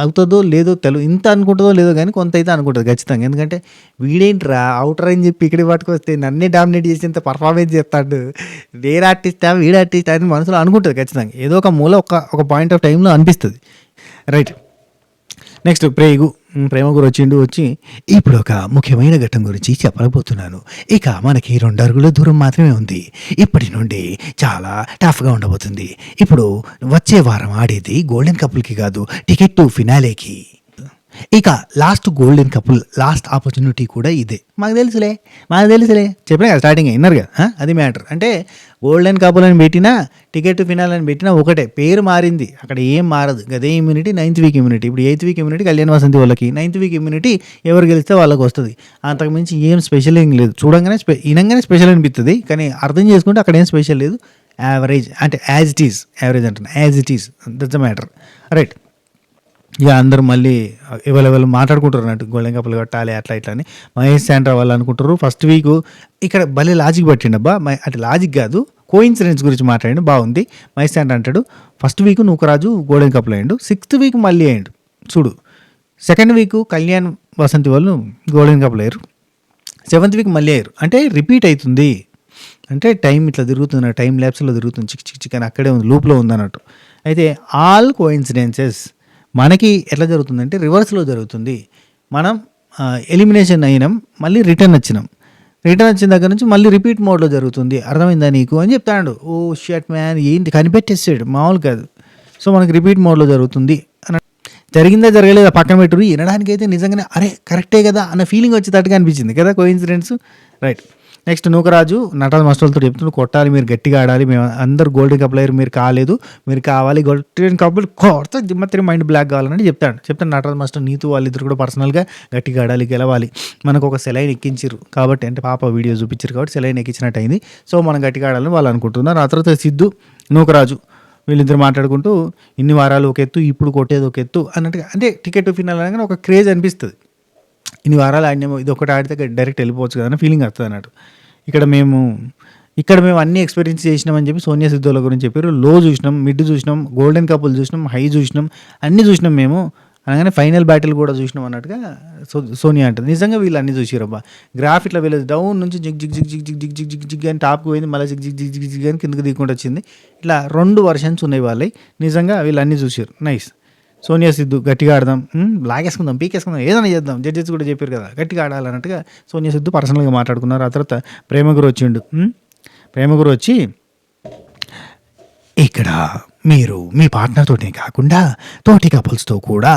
అవుతుందో లేదో ఇంత అనుకుంటుందో లేదో కానీ కొంత అయితే అనుకుంటుంది ఖచ్చితంగా. ఎందుకంటే వీడేంట్రా అవుటర్ అని చెప్పి ఇక్కడికి పట్టుకొస్తే నన్నే డామినేట్ చేసి ఇంత పర్ఫార్మెన్స్ చేస్తాడు, వేరే ఆర్టిస్టా వీడు ఆర్టిస్టా అని మనసులో అనుకుంటుంది ఖచ్చితంగా. ఏదో ఒక మూల ఒక పాయింట్ ఆఫ్ టైంలో అనిపిస్తుంది. రైట్, నెక్స్ట్ ప్రేమ గురు వచ్చి ఇప్పుడు ఒక ముఖ్యమైన ఘట్టం గురించి చెప్పలేకపోతున్నాను. ఇక మనకి 2 అడుగుల దూరం మాత్రమే ఉంది. ఇప్పటి నుండి చాలా టఫ్గా ఉండబోతుంది. ఇప్పుడు వచ్చే వారం ఆడేది గోల్డెన్ కపుల్కి కాదు, టికెట్ టు ఫినాలేకి. ఇక last golden couple last opportunity కూడా ఇదే. మాకు తెలుసులే చెప్పినా కదా స్టార్టింగ్ విన్నారు కదా, అది మ్యాటర్. అంటే గోల్డెన్ కపుల్ అని పెట్టినా టికెట్ ఫినాల్ అని పెట్టినా ఒకటే, పేరు మారింది, అక్కడ ఏం మారదు. అదే ఇమ్యూనిటీ 9th వీక్ ఇమ్యూనిటీ. ఇప్పుడు 8th week immunity Kalyan Vasanthi వాళ్ళకి, 9th వీక్ ఇమ్యూనిటీ ఎవరు గెలిస్తే వాళ్ళకి వస్తుంది. అంతకుమించి ఏం స్పెషల్ ఏం లేదు. చూడంగానే వినంగానే స్పెషల్ అనిపిస్తుంది, కానీ అర్థం చేసుకుంటే అక్కడ ఏం స్పెషల్ లేదు. యావరేజ్ అంటే యాజ్ ఇట్ ఈజ్, యావరేజ్ అంటున్నా, as it is, that's the matter. Right, ఇక అందరూ మళ్ళీ ఎవరు మాట్లాడుకుంటారు అన్నట్టు, గోల్డెన్ కపుల్ కట్టాలి అట్లా ఇట్లా అని. మహేష్ శాంట్రా వాళ్ళు అనుకుంటారు. ఫస్ట్ వీక్ ఇక్కడ భలే లాజిక్ పట్టిండబ్బా, అంటే లాజిక్ కాదు, కోఇన్సిడెన్స్ గురించి మాట్లాడి బాగుంది. మహేష్ శాంట్రా అంటాడు, first week Nookaraju golden couple అయ్యాడు, 6th వీక్ మళ్ళీ అయ్యాడు చూడు. 2nd వీక్ కళ్యాణ్ వసంతి వాళ్ళు గోల్డెన్ కపుల్ అయ్యారు, 7th వీక్ మళ్ళీ అయ్యారు. అంటే రిపీట్ అవుతుంది, అంటే టైం ఇట్లా తిరుగుతుంది, టైం ల్యాబ్స్లో తిరుగుతుంది, చిక్ అని అక్కడే ఉంది, లూప్లో ఉంది అన్నట్టు. అయితే ఆల్ కోఇన్సిడెన్సెస్ మనకి ఎట్లా జరుగుతుందంటే రివర్స్లో జరుగుతుంది. మనం ఎలిమినేషన్ అయినాం, మళ్ళీ రిటర్న్ వచ్చిన దగ్గర నుంచి మళ్ళీ రిపీట్ మోడ్లో జరుగుతుంది. అర్థమైందా నీకు అని చెప్తాడు. ఓ షట్ మ్యాన్, ఏంటి కనిపెట్టేసాడు, మామూలు కాదు. సో మనకి రిపీట్ మోడ్లో జరుగుతుంది అని. జరిగిందా జరగలేదా పక్కన పెట్టురు, వినడానికైతే నిజంగానే అరే కరెక్టే కదా అన్న ఫీలింగ్ వచ్చేటట్టుగా అనిపించింది కదా coincidence. Right, next Nookaraju Nataraj మాస్టర్లతో చెప్తున్నాడు, కొట్టాలి, మీరు గట్టిగా ఆడాలి, మేము అందరు గోల్డెన్ కపుల్ అయ్యారు, మీరు కాలేదు, మీరు కావాలి, గోల్డెన్ కపుల్ కొడితే దిమ్మత్రి మైండ్ బ్లాక్ కావాలని చెప్తాను నటరాజ్ మాస్టర్. నీతు వాళ్ళిద్దరు కూడా పర్సనల్గా గట్టిగా ఆడాలి, గెలవాలి. మనకు ఒక సెలైన్ ఎక్కించారు కాబట్టి, అంటే పాప వీడియో చూపించారు కాబట్టి సెలైన్ ఎక్కించినట్టు అయింది. సో మనం గట్టిగా ఆడాలని వాళ్ళు అనుకుంటున్నారు. ఆ తర్వాత సిద్ధు నూకరాజు వీళ్ళిద్దరు మాట్లాడుకుంటూ ఇన్ని వారాలు ఒక ఎత్తు, ఇప్పుడు కొట్టేది ఒక ఎత్తు అన్నట్టుగా, అంటే టికెట్ ఫినాల్ అనగానే ఒక క్రేజ్ అనిపిస్తుంది. ఇన్ని వారాలు ఆడినేమో, ఇది ఒకటి ఆడితే డైరెక్ట్ వెళ్ళిపోవచ్చు కదా అని ఫీలింగ్ వస్తుంది అన్నట్టు. ఇక్కడ మేము అన్ని ఎక్స్పీరియన్స్ చేసినామని చెప్పి సోనియా సిద్ధుల గురించి చెప్పారు. లో చూసినాం, మిడ్ చూసినాం, గోల్డెన్ కపుల్ చూసినాం, హై చూసినాం, అన్నీ చూసినాం మేము అనగానే ఫైనల్ బ్యాటిల్ కూడా చూసినాం అన్నట్టుగా సోనియా అంటుంది. నిజంగా వీళ్ళు అన్నీ చూసిరబ్బా. గ్రాఫ్ ఇట్లా వీళ్ళు డౌన్ నుంచి zig zig zig zig zig zig zig zig zig అని టాప్కి పోయింది, మళ్ళీ zig zig zig zig zig అని కిందకి దిక్కుంటూ వచ్చింది. ఇట్లా 2 వర్షన్స్ ఉన్నాయి వాళ్ళవి. నిజంగా వీళ్ళు అన్నీ చూసారు. నైస్. సోనియా సిద్ధు గట్టిగా ఆడదాం, లాగేసుకుందాం, పీకేసుకుందాం, ఏదైనా చేద్దాం, జడ్జెస్ కూడా చెప్పారు కదా గట్టిగా ఆడాలన్నట్టుగా సోనియా సిద్ధు పర్సనల్గా మాట్లాడుకున్నారు. ఆ తర్వాత ప్రేమ గురు వచ్చి ఇక్కడ మీరు మీ పార్ట్నర్తోనే కాకుండా తోటి కపుల్స్తో కూడా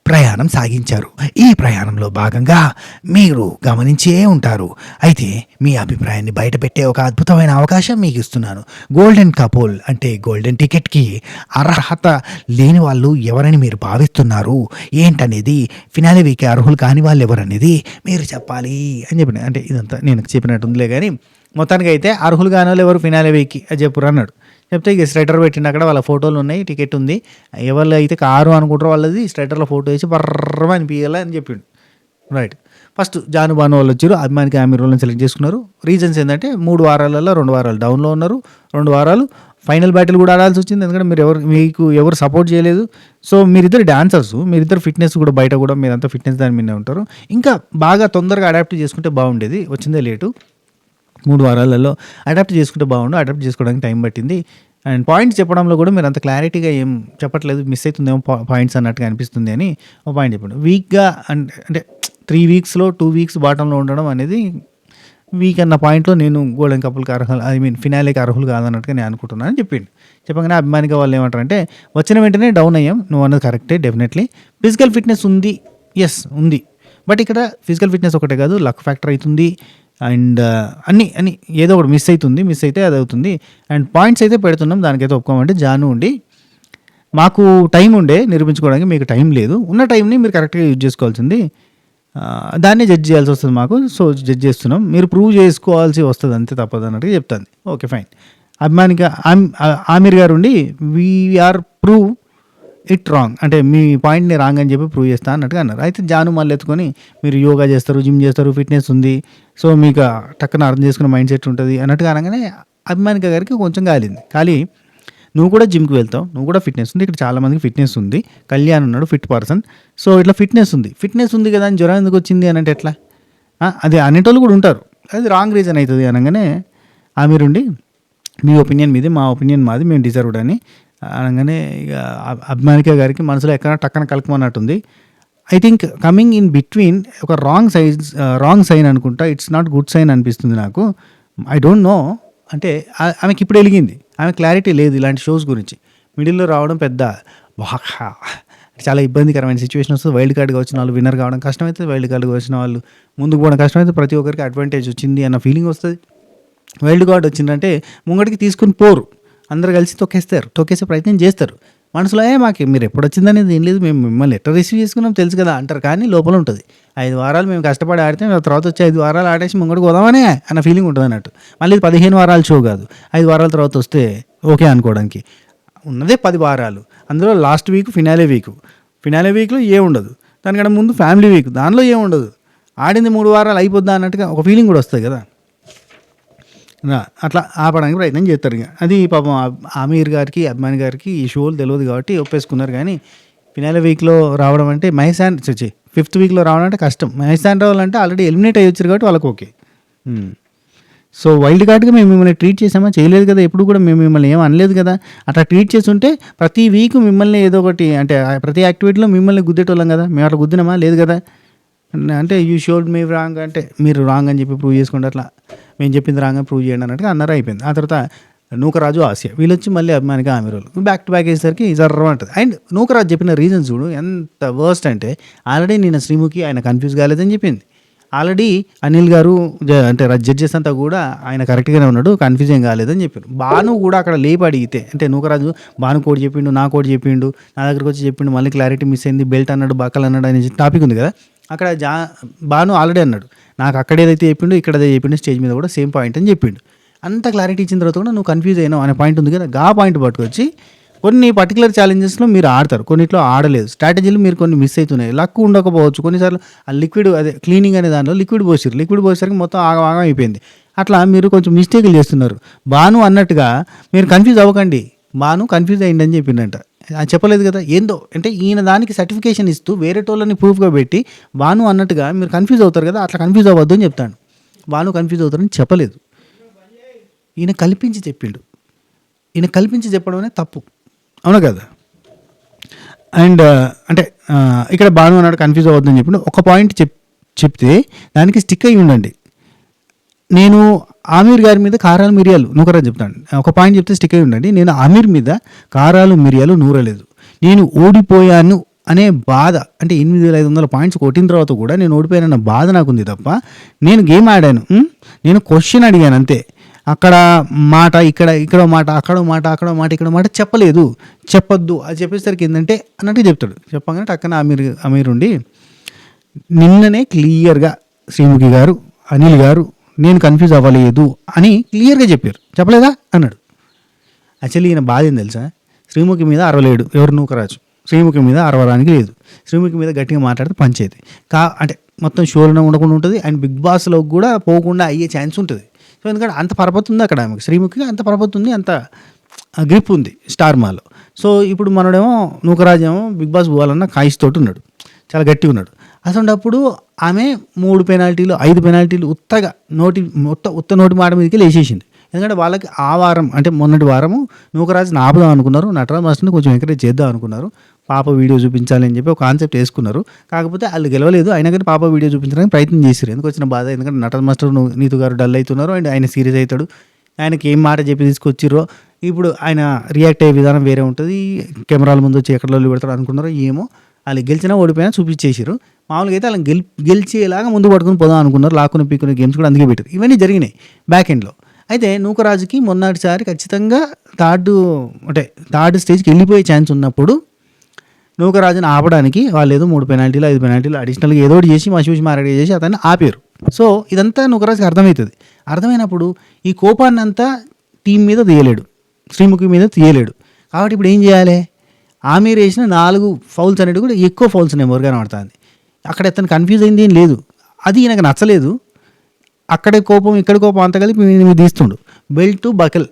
ప్రయాణం సాగించారు. ఈ ప్రయాణంలో భాగంగా మీరు గమనించే ఉంటారు. అయితే మీ అభిప్రాయాన్ని బయటపెట్టే ఒక అద్భుతమైన అవకాశం మీకు ఇస్తున్నాను. గోల్డెన్ కపుల్ అంటే గోల్డెన్ టికెట్కి అర్హత లేని వాళ్ళు ఎవరని మీరు భావిస్తున్నారు ఏంటనేది, ఫినాలే వీక్కి అర్హులు కాని వాళ్ళు ఎవరనేది మీరు చెప్పాలి అని చెప్పిన. అంటే ఇదంతా నేను చెప్పినట్టు ఉందిలే, కానీ మొత్తానికి అయితే అర్హులు కాని వాళ్ళు ఎవరు ఫినాలే వీక్కి అది చెప్పురు అన్నాడు. చెప్తే ఇక స్ట్రైటర్ పెట్టిండు, అక్కడ వాళ్ళ ఫోటోలు ఉన్నాయి, టికెట్ ఉంది, ఎవరు అయితే కారు అనుకుంటారో వాళ్ళది స్ట్రైటర్లో ఫోటో వేసి బర్రమ అనిపించాలి అని చెప్పిండు. రైట్, ఫస్ట్ జానుబాను వాళ్ళు వచ్చారు, అభిమానికి ఆమె రోల్ని సెలెక్ట్ చేసుకున్నారు. రీజన్స్ ఏంటంటే 3 వారాలలో 2 వారాలు డౌన్లో ఉన్నారు, 2 వారాలు ఫైనల్ బ్యాటిల్ కూడా ఆడాల్సి వచ్చింది. ఎందుకంటే మీకు ఎవరు సపోర్ట్ చేయలేదు. సో మీరిద్దరు డాన్సర్స్, మీరిద్దరు ఫిట్నెస్ కూడా బయట కూడా మీరంతా ఫిట్నెస్ దాని మీద ఉంటారు. ఇంకా బాగా తొందరగా అడాప్ట్ చేసుకుంటే బాగుండేది, వచ్చిందే లేటు. 3 వారాలలో అడాప్ట్ చేసుకుంటే బాగుండు, అడాప్ట్ చేసుకోవడానికి టైం పట్టింది. అండ్ పాయింట్స్ చెప్పడంలో కూడా మీరు అంత క్లారిటీగా ఏం చెప్పట్లేదు, మిస్ అవుతుందేమో పాయింట్స్ అన్నట్టుగా అనిపిస్తుంది అని ఒక పాయింట్ చెప్పండి. వీక్గా అంటే 3 వీక్స్లో 2 వీక్స్ బాటంలో ఉండడం అనేది వీక్ అన్న పాయింట్లో నేను గోల్డెన్ కపుల్కి అర్హులు, ఫినాలేకి అర్హులు కాదన్నట్టుగా నేను అనుకుంటున్నాను అని చెప్పిండు. చెప్పగానే అభిమానిగా వాళ్ళు ఏమంటారంటే, వచ్చిన వెంటనే డౌన్ అయ్యాం, నువ్వు అన్నది కరెక్టే, డెఫినెట్లీ ఫిజికల్ ఫిట్నెస్ ఉంది, ఎస్ ఉంది, బట్ ఇక్కడ ఫిజికల్ ఫిట్నెస్ ఒకటే కాదు, లక్ ఫ్యాక్టర్ అవుతుంది. అండ్ అన్ని ఏదో ఒకటి మిస్ అయితే అది అవుతుంది. అండ్ పాయింట్స్ అయితే పెడుతున్నాం, దానికైతే ఒప్పుకోమంటే జాను ఉండి మాకు టైం ఉండే నిరూపించుకోవడానికి, మీకు టైం లేదు, ఉన్న టైంని మీరు కరెక్ట్గా యూజ్ చేసుకోవాల్సింది, దాన్నే జడ్జ్ చేయాల్సి వస్తుంది మాకు, సో జడ్జ్ చేస్తున్నాం, మీరు ప్రూవ్ చేసుకోవాల్సి వస్తుంది అంతే, తప్పదు అన్నట్టుగా చెప్తాను. Okay fine. అభిమానిగా ఆమిర్ గారు ఉండి వీఆర్ ప్రూవ్ ఇట్ రాంగ్, అంటే మీ పాయింట్ని రాంగ్ అని చెప్పి ప్రూవ్ చేస్తా అన్నట్టుగా అన్నారు. అయితే జాను మళ్ళీ ఎత్తుకొని మీరు యోగా చేస్తారు, జిమ్ చేస్తారు, ఫిట్నెస్ ఉంది, సో మీకు టక్కన అర్థం చేసుకునే మైండ్ సెట్ ఉంటుంది అన్నట్టుగా అనగానే అభిమానిక గారికి కొంచెం కాలింది. నువ్వు కూడా జిమ్కి వెళ్తావు, నువ్వు కూడా ఫిట్నెస్ ఉంది, ఇక్కడ చాలామందికి ఫిట్నెస్ ఉంది, కళ్యాణ్ ఉన్నాడు ఫిట్ పర్సన్, సో ఇట్లా ఫిట్నెస్ ఉంది కదా అని జ్వరం ఎందుకు వచ్చింది అని అంటే ఎట్లా? అది అనేటోళ్ళు కూడా ఉంటారు, అది రాంగ్ రీజన్ అవుతుంది అనగానే మీరుండి మీ ఒపీనియన్ మీది, మా ఒపీనియన్ మాది, మేము డిజర్వ్డ్ అని అనగానే ఇక అభిమానిక గారికి మనసులో ఎక్కడ టక్కన కలకమన్నట్టుంది. I think coming in between ఒక రాంగ్ సైన్ అనుకుంటా, ఇట్స్ నాట్ గుడ్ సైన్ అనిపిస్తుంది నాకు. ఐ డోంట్ నో, అంటే ఆమెకి ఇప్పుడు వెలిగింది, ఆమె క్లారిటీ లేదు ఇలాంటి షోస్ గురించి. మిడిల్లో రావడం పెద్ద బాగా చాలా ఇబ్బందికరమైన సిచ్యువేషన్ వస్తుంది. వైల్డ్ కార్డ్గా వచ్చిన వాళ్ళు విన్నర్ కావడం కష్టమవుతుంది, వైల్డ్ కార్డ్గా వచ్చిన వాళ్ళు ముందుకు పోవడం కష్టమవుతుంది, ప్రతి ఒక్కరికి అడ్వాంటేజ్ వచ్చింది అన్న ఫీలింగ్ వస్తుంది. వైల్డ్ కార్డ్ వచ్చిందంటే ముంగడికి తీసుకుని పోరు, అందరు కలిసి తొక్కేసే ప్రయత్నం చేస్తారు. మనసులో మాకు మీరు ఎప్పుడు వచ్చిందనేది ఏం లేదు, మేము మిమ్మల్ని ఎట్లా రిసీవ్ చేసుకున్నాం తెలుసు కదా అంటారు, కానీ లోపల ఉంటుంది 5 వారాలు మేము కష్టపడి ఆడితే తర్వాత వచ్చి 5 వారాలు ఆడేసి ముంగడికి పోదామనే అన్న ఫీలింగ్ ఉంటుంది అన్నట్టు. మళ్ళీ 15 వారాల షో కాదు, 5 వారాల తర్వాత వస్తే ఓకే అనుకోవడానికి. ఉన్నదే 10 వారాలు, అందులో లాస్ట్ వీక్ ఫినాలే వీక్లో ఉండదు, దానికన్నా ముందు ఫ్యామిలీ వీక్, దానిలో ఉండదు. ఆడింది 3 వారాలు అయిపోద్దా అన్నట్టుగా ఒక ఫీలింగ్ కూడా వస్తుంది కదా, అట్లా ఆపడానికి ప్రయత్నం చేస్తారు. ఇక అది పాపం ఆమీర్ గారికి అభిమాని గారికి ఈ షోలు తెలియదు కాబట్టి ఒప్పేసుకున్నారు. కానీ ఫినాలే వీక్లో రావడం అంటే ఫిఫ్త్ వీక్లో రావడం అంటే కష్టం. మహేష్ శాండ్రావులు అంటే ఆల్రెడీ ఎలిమినేట్ అయ్యి వచ్చారు కాబట్టి వాళ్ళకి ఓకే. సో వైల్డ్ కార్డ్గా మేము మిమ్మల్ని ట్రీట్ చేసామా? చేయలేదు కదా, ఎప్పుడు కూడా మేము మిమ్మల్ని ఏం అనలేదు కదా. అట్లా ట్రీట్ చేసి ఉంటే ప్రతి వీక్ మిమ్మల్ని ఏదో ఒకటి అంటే ప్రతి యాక్టివిటీలో మిమ్మల్ని గుద్దేటోళ్ళం కదా, మేము అట్లా గుద్దినామా? లేదు కదా. అంటే యూ షోడ్ మీ రాంగ్ అంటే మీరు రాంగ్ అని చెప్పి ప్రూవ్ చేసుకుంటే అట్లా మేము చెప్పింది రాంగ్ అని ప్రూవ్ చేయండి అన్నట్టుగా అన్నారు, అయిపోయింది. ఆ తర్వాత నూకరాజు ఆసియా వీళ్ళు వచ్చి మళ్ళీ అభిమానిగా ఆమె రోజులు బ్యాక్ టు బ్యాక్ వేసేసరికి జర్ర ఉంటుంది. అండ్ నూకరాజు చెప్పిన రీజన్స్ చూడు ఎంత వర్స్ట్ అంటే, ఆల్రెడీ నేను శ్రీముఖి ఆయన కన్ఫ్యూజ్ కాలేదని చెప్పింది. ఆల్రెడీ అనిల్ గారు అంటే జడ్జెస్ అంతా కూడా ఆయన కరెక్ట్గానే ఉన్నాడు, కన్ఫ్యూజ్ ఏం కాలేదని చెప్పారు. భాను కూడా అక్కడ లేపి అడిగితే, అంటే నూకరాజు భాను కోడ్ చెప్పిండు, నా కోడ్ చెప్పిండు, నా దగ్గరకు వచ్చి చెప్పిండు, మళ్ళీ క్లారిటీ మిస్ అయింది, బెల్ట్ అన్నాడు, బక్కలు అన్నాడు అనే టాపిక్ ఉంది కదా. అక్కడ భాను ఆల్రెడీ అన్నాడు, నాకు అక్కడ ఏదైతే చెప్పిండు ఇక్కడ అదే చెప్పిండు, స్టేజ్ మీద కూడా సేమ్ పాయింట్ అని చెప్పిండు. అంత క్లారిటీ ఇచ్చిన తర్వాత కూడా నువ్వు కన్ఫ్యూజ్ అయినావు అనే పాయింట్ ఉంది కదా, ఆ పాయింట్ పట్టుకొచ్చి కొన్ని పర్టికులర్ ఛాలెంజెస్లో మీరు ఆడతారు, కొన్నిట్లో ఆడలేదు, స్ట్రాటజీలు మీరు కొన్ని మిస్ అవుతున్నాయి, లక్ ఉండకపోవచ్చు, కొన్నిసార్లు ఆ లిక్విడ్ అదే క్లీనింగ్ అనే దానిలో లిక్విడ్ పోసేసరికి మొత్తం ఆగం అయిపోయింది. అట్లా మీరు కొంచెం మిస్టేక్లు చేస్తున్నారు. భాను అన్నట్టుగా మీరు కన్ఫ్యూజ్ అవ్వకండి, భాను కన్ఫ్యూజ్ అయ్యింది అని చెప్పిండంట, చెప్పలేదు కదా. ఏందో అంటే ఈయన దానికి సర్టిఫికేషన్ ఇస్తూ వేరే టోళ్ళని ప్రూఫ్గా పెట్టి భాను అన్నట్టుగా మీరు కన్ఫ్యూజ్ అవుతారు కదా, అట్లా కన్ఫ్యూజ్ అవ్వద్దు అని చెప్తాను. భాను కన్ఫ్యూజ్ అవుతారని చెప్పలేదు, ఈయన కల్పించి చెప్పిండు. ఈయన కల్పించి చెప్పడం అనేది తప్పు, అవును కదా. అండ్ అంటే ఇక్కడ భాను అన్నాడు కన్ఫ్యూజ్ అవ్వద్దని చెప్పిండు. ఒక పాయింట్ చెప్తే దానికి స్టిక్ అయ్యి ఉండండి. నేను ఆమీర్ గారి మీద కారాలు మిరియాలు నూకరాజు చెప్తాను, ఒక పాయింట్ చెప్తే స్టిక్ అయ్యి ఉండండి. నేను ఆమీర్ మీద కారాలు మిరియాలు నూరలేదు, నేను ఓడిపోయాను అనే బాధ, అంటే 8500 పాయింట్స్ కొట్టిన తర్వాత కూడా నేను ఓడిపోయానన్న బాధ నాకుంది తప్ప నేను గేమ్ ఆడాను, నేను క్వశ్చన్ అడిగాను అంతే. అక్కడ మాట ఇక్కడ మాట అక్కడ మాట ఇక్కడ మాట చెప్పొద్దు. అది చెప్పేసరికి ఏంటంటే అన్నట్టు చెప్తాడు. చెప్పగానే టక్కన అమీర్ ఉండి నిన్ననే క్లియర్గా శ్రీముఖి గారు అనిల్ గారు నేను కన్ఫ్యూజ్ అవ్వలేదు అని క్లియర్గా చెప్పారు, చెప్పలేదా అన్నాడు. యాక్చువల్లీ ఈయన బాధ ఏం తెలుసా, శ్రీముఖి మీద అరవలేడు, ఎవరు నూకరాజు శ్రీముఖి మీద అరవడానికి లేదు, శ్రీముఖి మీద గట్టిగా మాట్లాడితే పంచేది అంటే మొత్తం షోలో ఉండకుండా ఉంటుంది, అండ్ బిగ్ బాస్లో కూడా పోకుండా అయ్యే ఛాన్స్ ఉంటుంది. సో ఎందుకంటే అంత పరపతి ఉంది అక్కడ ఆమెకు, శ్రీముఖిగా అంత పరపతి ఉంది, అంత గ్రిప్ ఉంది స్టార్ మాలో. సో ఇప్పుడు మనడేమో నూకరాజు ఏమో బిగ్ బాస్ పోవాలన్న కాయిస్తోటి ఉన్నాడు, చాలా గట్టిగా ఉన్నాడు. అసలు ఆమె 3 పెనాల్టీలు 5 పెనాల్టీలు ఉత్త నోటి మాట మీదకి లేచేసింది. ఎందుకంటే వాళ్ళకి ఆ వారం అంటే మొన్నటి వారము నూకరాజుని ఆపుదాం అనుకున్నారు, నటరాజ్ మాస్టర్ని కొంచెం ఎంకరేజ్ చేద్దాం అనుకున్నారు, పాప వీడియో చూపించాలి అని చెప్పి ఒక కాన్సెప్ట్ వేసుకున్నారు. కాకపోతే వాళ్ళు గెలవలేదు, అయినా కానీ పాప వీడియో చూపించడానికి ప్రయత్నం చేశారు. ఎందుకు వచ్చిన బాధ, ఎందుకంటే నటరాజ్ మాస్టర్ నీతు గారు డల్ అవుతున్నారు, అండ్ ఆయన సీరియస్ అవుతాడు, ఆయనకి ఏం మాట చెప్పి తీసుకొచ్చిర్రో ఇప్పుడు ఆయన రియాక్ట్ అయ్యే విధానం వేరే ఉంటుంది, కెమెరాల ముందు వచ్చి ఎక్కడ పెడతారు అనుకున్నారో ఏమో, వాళ్ళు గెలిచినా ఓడిపోయినా చూపించేసారు. మామూలుగా అయితే వాళ్ళని గెలిచేలాగా ముందు పట్టుకుని పోదాం అనుకున్నారు, లాక్కుని పీక్కునే గేమ్స్ కూడా అందుకే పెట్టారు. ఇవన్నీ జరిగినాయి బ్యాక్ ఎండ్లో. అయితే నూకరాజుకి మొన్నటిసారి ఖచ్చితంగా థర్డ్ స్టేజ్కి వెళ్ళిపోయే ఛాన్స్ ఉన్నప్పుడు నూకరాజుని ఆపడానికి వాళ్ళు ఏదో 3 పెనాల్టీలు 5 పెనాల్టీలు అడిషనల్గా ఏదో ఒకటి చేసి మసి మారడి చేసి అతన్ని ఆపారు. సో ఇదంతా నూకరాజుకి అర్థమవుతుంది. అర్థమైనప్పుడు ఈ కోపాన్ని అంతా టీం మీద తీయలేడు, శ్రీముఖి మీద తీయలేడు. కాబట్టి ఇప్పుడు ఏం చేయాలి, ఆమె వేసిన 4 ఫౌల్స్ అనేవి కూడా ఎక్కువ ఫౌల్స్ ఉన్నాయి మొరగానే పడుతుంది. అక్కడ అతను కన్ఫ్యూజ్ అయింది ఏం లేదు, అది నాకు నచ్చలేదు. అక్కడే కోపం ఇక్కడ కోపం అంత కలిపి తీస్తుండు. బెల్ట్ బకెల్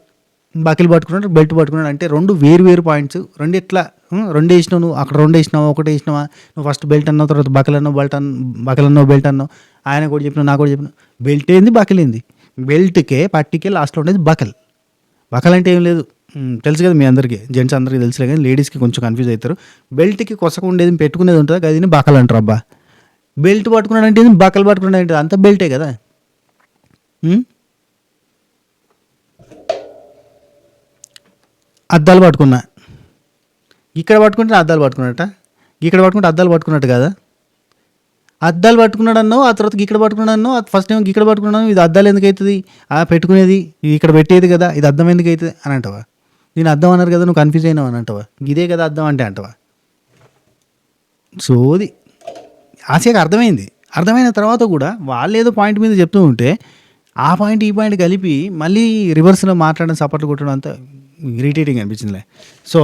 బకిల్ పట్టుకున్నాడు, బెల్ట్ పట్టుకున్నాడు అంటే రెండు వేరు వేరు పాయింట్స్. రెండు ఎట్లా రెండు వేసినావు నువ్వు, అక్కడ రెండు వేసినావా ఒకటి వేసినావా? నువ్వు ఫస్ట్ బెల్ట్ అన్నావు, తర్వాత బకిల్ అన్నావు, బకిల్ అన్నావు, బెల్ట్ అన్నావు. ఆయన కూడా చెప్పినావు, నాకు కూడా చెప్పినావు. బెల్ట్ ఏంది, బకిల్ ఏంది? బెల్ట్కే పట్టికే లాస్ట్లో ఉండేది బకల్. బకల్ అంటే ఏం లేదు, తెలుసు కదా మీ అందరికీ, జెంట్స్ అందరికీ తెలుసులే, కానీ లేడీస్కి కొంచెం కన్ఫ్యూజ్ అవుతారు. బెల్ట్కి కొసకు ఉండేది పెట్టుకునేది ఉంటుంది, అది బకల్ అంటారు. అబ్బా, బెల్ట్ పట్టుకున్నాడు అంటే బకల్ పట్టుకున్నాడు అంటే అంత బెల్టే కదా. అద్దాలు పట్టుకున్నా, ఇక్కడ పట్టుకుంటే అద్దాలు పట్టుకున్నట్ట, ఇక్కడ పట్టుకుంటే అద్దాలు పట్టుకున్నట్టు కదా. అద్దాలు పట్టుకున్నాడు అన్నావు, ఆ తర్వాత ఇక్కడ పట్టుకున్నాడు అన్నావు, ఫస్ట్ ఏమో ఇక్కడ పట్టుకున్నాను, ఇది అద్దాలు ఎందుకు అవుతుంది, పెట్టుకునేది ఇది ఇక్కడ పెట్టేది కదా, ఇది అద్దం ఎందుకు అవుతుంది అని అంటావా? నేను అద్దం అన్నారు కదా, నువ్వు కన్ఫ్యూజ్ అయినావు అని అంటావా? ఇదే కదా అద్దం అంటే అంటావా? సోది. ఆశకి అర్థమైంది. అర్థమైన తర్వాత కూడా వాళ్ళు ఏదో పాయింట్ మీద చెప్తూ ఉంటే ఆ పాయింట్ ఈ పాయింట్ కలిపి మళ్ళీ రివర్స్లో మాట్లాడడం, సపోర్ట్లు కొట్టడం అంతా ఇరిటేటింగ్ అనిపించిందిలే. సో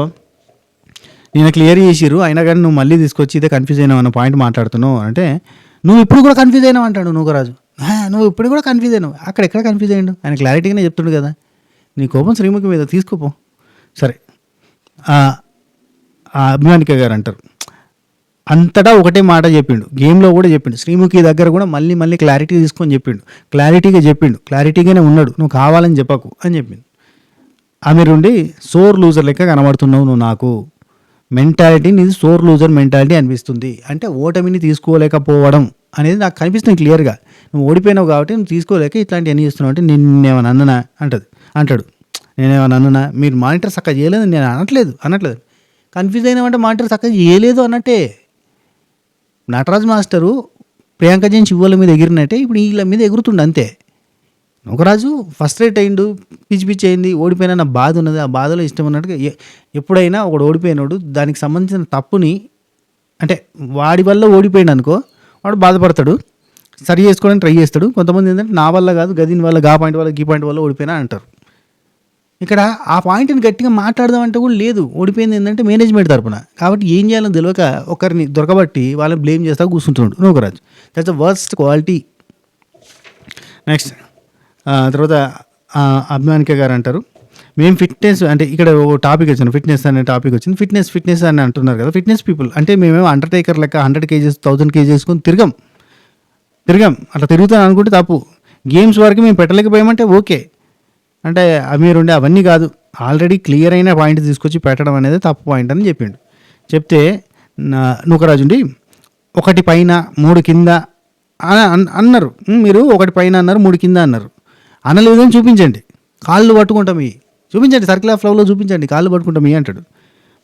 నేను క్లియర్ చేసిర్రు, అయినా కానీ నువ్వు మళ్ళీ తీసుకొచ్చి ఇదే కన్ఫ్యూజ్ అయినావు అన్న పాయింట్ మాట్లాడుతున్నావు అంటే, నువ్వు ఇప్పుడు కూడా కన్ఫ్యూజ్ అయినావు అంటాడు నూకరాజు. నువ్వు ఇప్పుడు కూడా కన్ఫ్యూజ్ అయినావు, అక్కడ ఎక్కడ కన్ఫ్యూజ్ అయ్యాడు, ఆయన క్లారిటీగానే చెప్తుండు కదా. నీ కోపం శ్రీముఖి మీద తీసుకోపో. సరే, అభిమానిక గారు అంటారు, అంతటా ఒకటే మాట చెప్పిండు, గేమ్లో కూడా చెప్పిండు, శ్రీముఖి దగ్గర కూడా మళ్ళీ మళ్ళీ క్లారిటీ తీసుకొని చెప్పిండు, క్లారిటీగా చెప్పిండు, క్లారిటీగానే ఉన్నాడు, నువ్వు కావాలని చెప్పకు అని చెప్పిండు. ఆమెరుండి సోర్ లూజర్ లెక్క కనబడుతున్నావు నువ్వు, నాకు మెంటాలిటీ నీది సోర్ లూజర్ మెంటాలిటీ అనిపిస్తుంది. అంటే ఓటమిని తీసుకోలేకపోవడం అనేది నాకు కనిపిస్తుంది క్లియర్గా. నువ్వు ఓడిపోయినావు కాబట్టి నువ్వు తీసుకోలేక ఇట్లాంటి అన్నీ చేస్తున్నావు అంటే నేనేమైనా అన్ననా అంటాడు. నేనేమైనా అన్ననా? మీరు మానిటర్ చక్కగా చేయలేదు, నేను అనట్లేదు. కన్ఫ్యూజ్ అయినామంటే మానిటర్ చక్కగా చేయలేదు అన్నట్టే. నటరాజ్ మాస్టరు ప్రియాంక జైన్ శివుల మీద ఎగిరినట్టే ఇప్పుడు వీళ్ళ మీద ఎగురుతుండు అంతే. నూకరాజు ఫస్ట్రేట్ అయిండు, పిచ్చి అయింది, ఓడిపోయినా నా బాధ ఉన్నది, ఆ బాధలో ఇష్టం ఉన్నట్టుగా. ఎప్పుడైనా ఒకడు ఓడిపోయినాడు, దానికి సంబంధించిన తప్పుని అంటే వాడి వల్ల ఓడిపోయాడు అనుకో, వాడు బాధపడతాడు, సరి చేసుకోవడానికి ట్రై చేస్తాడు. కొంతమంది ఏంటంటే నా వల్ల కాదు, గదిన్ వల్ల, గా పాయింట్ వల్ల, గీ పాయింట్ వల్ల ఓడిపోయినా అంటారు. ఇక్కడ ఆ పాయింట్ని గట్టిగా మాట్లాడదామంటే కూడా లేదు. ఓడిపోయింది ఏంటంటే మేనేజ్మెంట్ తరపున. కాబట్టి ఏం చేయాలో తెలియక ఒకరిని దొరకబట్టి వాళ్ళని బ్లేమ్ చేస్తా కూర్చుంటున్నాడు Nookaraju. That's the worst quality. Next తర్వాత అభిమానిక గారు అంటారు, మేము ఫిట్నెస్ అంటే ఇక్కడ ఓ టాపిక్ వచ్చింది, ఫిట్నెస్ అనే టాపిక్ వచ్చింది. ఫిట్నెస్ అని అంటున్నారు కదా, ఫిట్నెస్ పీపుల్ అంటే మేమేమో అండర్టేకర్ లెక్క 100 kgs 1000 kgs వేసుకొని తిరగం. అట్లా తిరుగుతాను అనుకుంటే తప్పు. గేమ్స్ వరకు మేము పెట్టలేకపోయామంటే ఓకే, అంటే మీరుండే అవన్నీ కాదు, ఆల్రెడీ క్లియర్ అయిన పాయింట్ తీసుకొచ్చి పెట్టడం అనేది తప్పు పాయింట్ అని చెప్తే నూకరాజు ఉండి 1 పైన 3 కింద అన్నారు. మీరు 1 పైన అన్నారు, 3 కింద అన్నారు. అనలేదని చూపించండి, కాళ్ళు పట్టుకుంటాం చూపించండి, సర్కిల్ ఆఫ్ లవ్లో చూపించండి, కాళ్ళు పట్టుకుంటాం అంటాడు.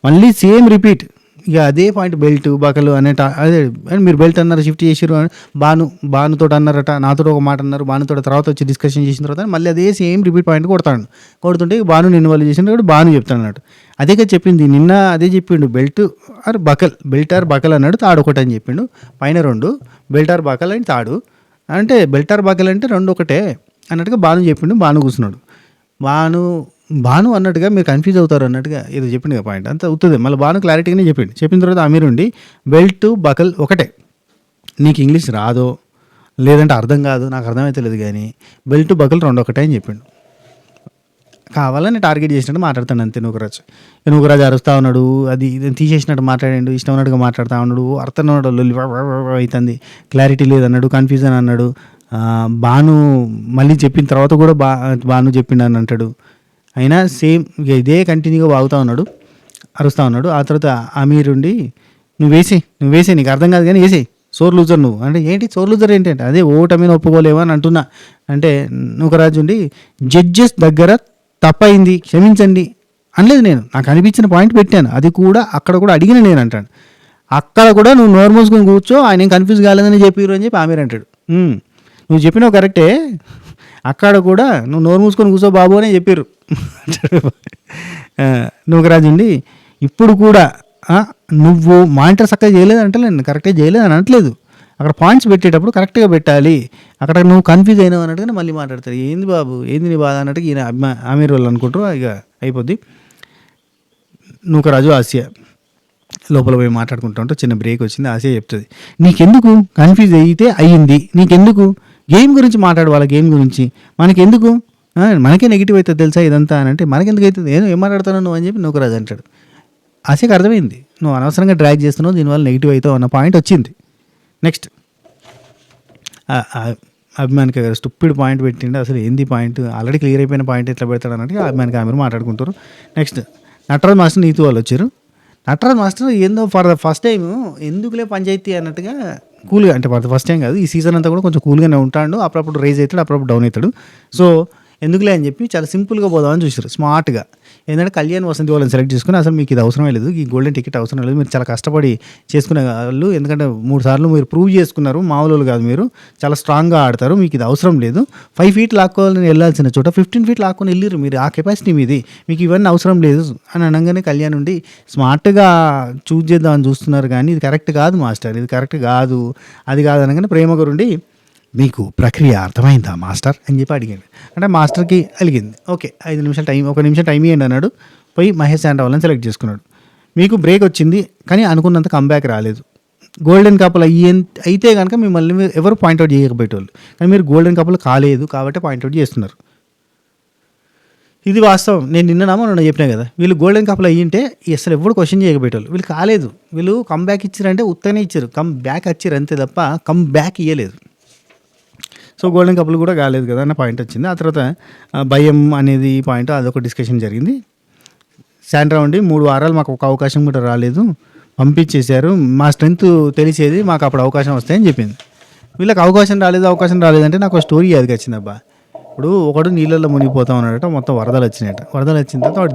మళ్ళీ సేమ్ రిపీట్, ఇక అదే పాయింట్, బెల్ట్ బకలు అదే మీరు బెల్ట్ అన్నారు, షిఫ్ట్ చేసారు, భానుతో అన్నారట, నాతో ఒక మాట అన్నారు, భానుతో తర్వాత వచ్చి డిస్కషన్ చేసిన తర్వాత మళ్ళీ అదే సేమ్ రిపీట్ పాయింట్ కొడుతుంటే భాను నిన్ను వాళ్ళు చేసిన కాబట్టి భాను చెప్తాను అన్నట్టు. అదే కదా చెప్పింది నిన్న, అదే చెప్పిండు, బెల్ట్ ఆర్ బకల్ అన్నాడు, తాడు ఒకటి అని చెప్పిండు, పైన 2 బెల్ట్ ఆర్ బకల్ అని తాడు అంటే, బెల్ట్ ఆర్ బకల్ అంటే 2 ఒకటే అన్నట్టుగా భాను చెప్పిండు. భాను కూర్చున్నాడు, భాను అన్నట్టుగా మీరు కన్ఫ్యూజ్ అవుతారు అన్నట్టుగా ఏదో చెప్పిండు కదా పాయింట్, అంతా అవుతుంది. మళ్ళీ భాను క్లారిటీగానే చెప్పిన తర్వాత అమీరుండి బెల్ట్ బకల్ ఒకటే, నీకు ఇంగ్లీష్ రాదో లేదంటే అర్థం కాదు, నాకు అర్థమైతే లేదు, కానీ బెల్ట్ బకల్ 2 ఒకటే అని చెప్పిండు. కావాలని టార్గెట్ చేసినట్టు మాట్లాడతాడు అంతే నూకరాజు అరుస్తూ ఉన్నాడు, అది తీసేసినట్టు మాట్లాడాడు, ఇష్టం ఉన్నట్టుగా మాట్లాడుతూ ఉన్నాడు, అర్థం అవుతుంది, క్లారిటీ లేదన్నాడు, కన్ఫ్యూజన్ అన్నాడు. భాను మళ్ళీ చెప్పిన తర్వాత కూడా భాను చెప్పిండు అని అంటాడు. అయినా సేమ్ ఇదే కంటిన్యూగా వాగుతూ ఉన్నాడు, అరుస్తూ ఉన్నాడు. ఆ తర్వాత అమీరుండి నువ్వు వేసే నీకు అర్థం కాదు కానీ వేసే, సోర్ లూజర్ నువ్వు అంటే, ఏంటి సోర్ లూజర్ ఏంటంటే, అదే ఓటమిని ఒప్పుకోలేవు అని అంటున్నా అంటే, నూకరాజు ఉండి జడ్జెస్ దగ్గర తప్పైంది క్షమించండి అనలేదు, నేను నాకు అనిపించిన పాయింట్ పెట్టాను, అది కూడా అక్కడ కూడా అడిగిన నేను అంటాను. అక్కడ కూడా నువ్వు నోరు మూసుకొని కూర్చో, ఆయన ఏం కన్ఫ్యూజ్ కాలేదని చెప్పిరు అని చెప్పి ఆమెరు అంటాడు. నువ్వు చెప్పినావు కరెక్టే, అక్కడ కూడా నువ్వు నోరు మూసుకొని కూర్చో బాబు అనే చెప్పారు నూకరాజు ఉండి. ఇప్పుడు కూడా నువ్వు మానిటర్ చక్కగా చేయలేదు అంటలేదు, కరెక్ట్గా చేయలేదు అని అనట్లేదు, అక్కడ పాయింట్స్ పెట్టేటప్పుడు కరెక్ట్గా పెట్టాలి, అక్కడ నువ్వు కన్ఫ్యూజ్ అయినావు అన్నట్టుగా మళ్ళీ మాట్లాడతారు. ఏంది బాబు, ఏంది నీ బాధ అన్నట్టుగా ఈయన ఆమెరు వాళ్ళు అనుకుంటారు. ఇక అయిపోద్ది. నూకరాజు ఆసియా లోపల పోయి మాట్లాడుకుంటూ ఉంటే చిన్న బ్రేక్ వచ్చింది. ఆసియా చెప్తుంది, నీకెందుకు కన్ఫ్యూజ్ అయితే అయ్యింది, నీకెందుకు గేమ్ గురించి మాట్లాడవాళ్ళ, గేమ్ గురించి మనకెందుకు, మనకే నెగిటివ్ అవుతుంది తెలుసా ఇదంతా అని అంటే, మనకెందుకు అవుతుంది, ఏం మాట్లాడుతున్నావు నువ్వు అని చెప్పి నూకరాజు అంటాడు. ఆశకి అర్థమైంది నువ్వు అనవసరంగా డ్రాగ్ చేస్తున్నావు, దీనివల్ల నెగిటివ్ అవుతావు అన్న పాయింట్ వచ్చింది. నెక్స్ట్ అభిమానికి గారు స్టూపిడ్ పాయింట్ పెట్టిండు, అసలు ఏంది పాయింట్, ఆల్రెడీ క్లియర్ అయిపోయిన పాయింట్ ఎట్లా పెడతాడు అన్నట్టు అభిమానికి ఆమె మాట్లాడుకుంటారు. నెక్స్ట్ నటరాజ్ మాస్టర్ నీతు వాళ్ళు వచ్చారు. నటరాజ్ మాస్టర్ ఏందో ఫర్ ద ఫస్ట్ టైం ఎందుకులే పంచాయతీ అన్నట్టుగా కూల్గా, అంటే ఫర్ ద ఫస్ట్ టైం కాదు, ఈ సీజన్ అంతా కూడా కొంచెం కూల్గానే ఉంటాడు, అప్పుడప్పుడు రైజ్ అవుతాడు, అప్పుడప్పుడు డౌన్ అవుతాడు. సో ఎందుకులే అని చెప్పి చాలా సింపుల్గా పోదామని చూసారు, స్మార్ట్గా. ఏంటంటే కళ్యాణ్ వసంతి వాళ్ళని సెలెక్ట్ చేసుకుని అసలు మీకు ఇది అవసరమే లేదు, ఈ గోల్డెన్ టికెట్ అవసరం లేదు, మీరు చాలా కష్టపడి చేసుకునే వాళ్ళు, ఎందుకంటే 3 సార్లు మీరు ప్రూవ్ చేసుకున్నారు, మామూలు కాదు, మీరు చాలా స్ట్రాంగ్గా ఆడతారు, మీకు ఇది అవసరం లేదు. 5 ఫీట్ లాక్కోవాలని వెళ్ళాల్సిన చోట 15 ఫీట్ లాక్కొని వెళ్ళిరు మీరు, ఆ కెపాసిటీ మీది, మీకు ఇవన్నీ అవసరం లేదు అని అనగానే కళ్యాణ్ ఉండి స్మార్ట్గా చూజ్ చేద్దామని చూస్తున్నారు, కానీ ఇది కరెక్ట్ కాదు మాస్టర్, ఇది కరెక్ట్ కాదు, అది కాదు అనగానే ప్రేమ గారుండి మీకు ప్రక్రియ అర్థమైందా మాస్టర్ అని చెప్పి అడిగాడు. అంటే మాస్టర్కి అలిగింది. ఓకే 5 నిమిషాలు టైం, 1 నిమిషం టైం ఇవ్వండి అన్నాడు. పోయి మహేష్ శాండ్రావాలని సెలెక్ట్ చేసుకున్నాడు. మీకు బ్రేక్ వచ్చింది కానీ అనుకున్నంత కంబ్యాక్ రాలేదు. గోల్డెన్ కపుల్ అయితే కనుక మిమ్మల్ని ఎవరు పాయింట్అవుట్ చేయకపోయేటోళ్ళు, కానీ మీరు గోల్డెన్ కపుల్ కాలేదు కాబట్టి పాయింట్అవుట్ చేస్తున్నారు. ఇది వాస్తవం. నేను నిన్న చెప్పినా కదా, వీళ్ళు గోల్డెన్ కపుల్ అయ్యింటే అసలు ఎవరు క్వశ్చన్ చేయకపోయేటోళ్ళు, వీళ్ళు కాలేదు. వీళ్ళు కమ్బ్యాక్ ఇచ్చారంటే ఉత్తనే ఇచ్చారు, కమ్ బ్యాక్ వచ్చారు అంతే తప్ప కమ్ బ్యాక్ ఇవ్వలేదు. సో గోల్డెన్ కపుల్ కూడా కాలేదు కదా అన్న పాయింట్ వచ్చింది. ఆ తర్వాత భయం అనేది పాయింట్, అదొక డిస్కషన్ జరిగింది. శాండ్రా ఉండి 3 వారాలు మాకు ఒక అవకాశం కూడా రాలేదు, పంపించేశారు, మా స్ట్రెంత్ తెలిసేది మాకు అప్పుడు అవకాశం వస్తాయని చెప్పింది. వీళ్ళకి అవకాశం రాలేదంటే నాకు ఒక స్టోరీ అది వచ్చింది. అబ్బా, ఇప్పుడు ఒకడు నీళ్ళల్లో మునిగిపోతాం అన్నట్టు మొత్తం వరదలు వచ్చినాయట. వరదలు వచ్చిన తర్వాత వాడు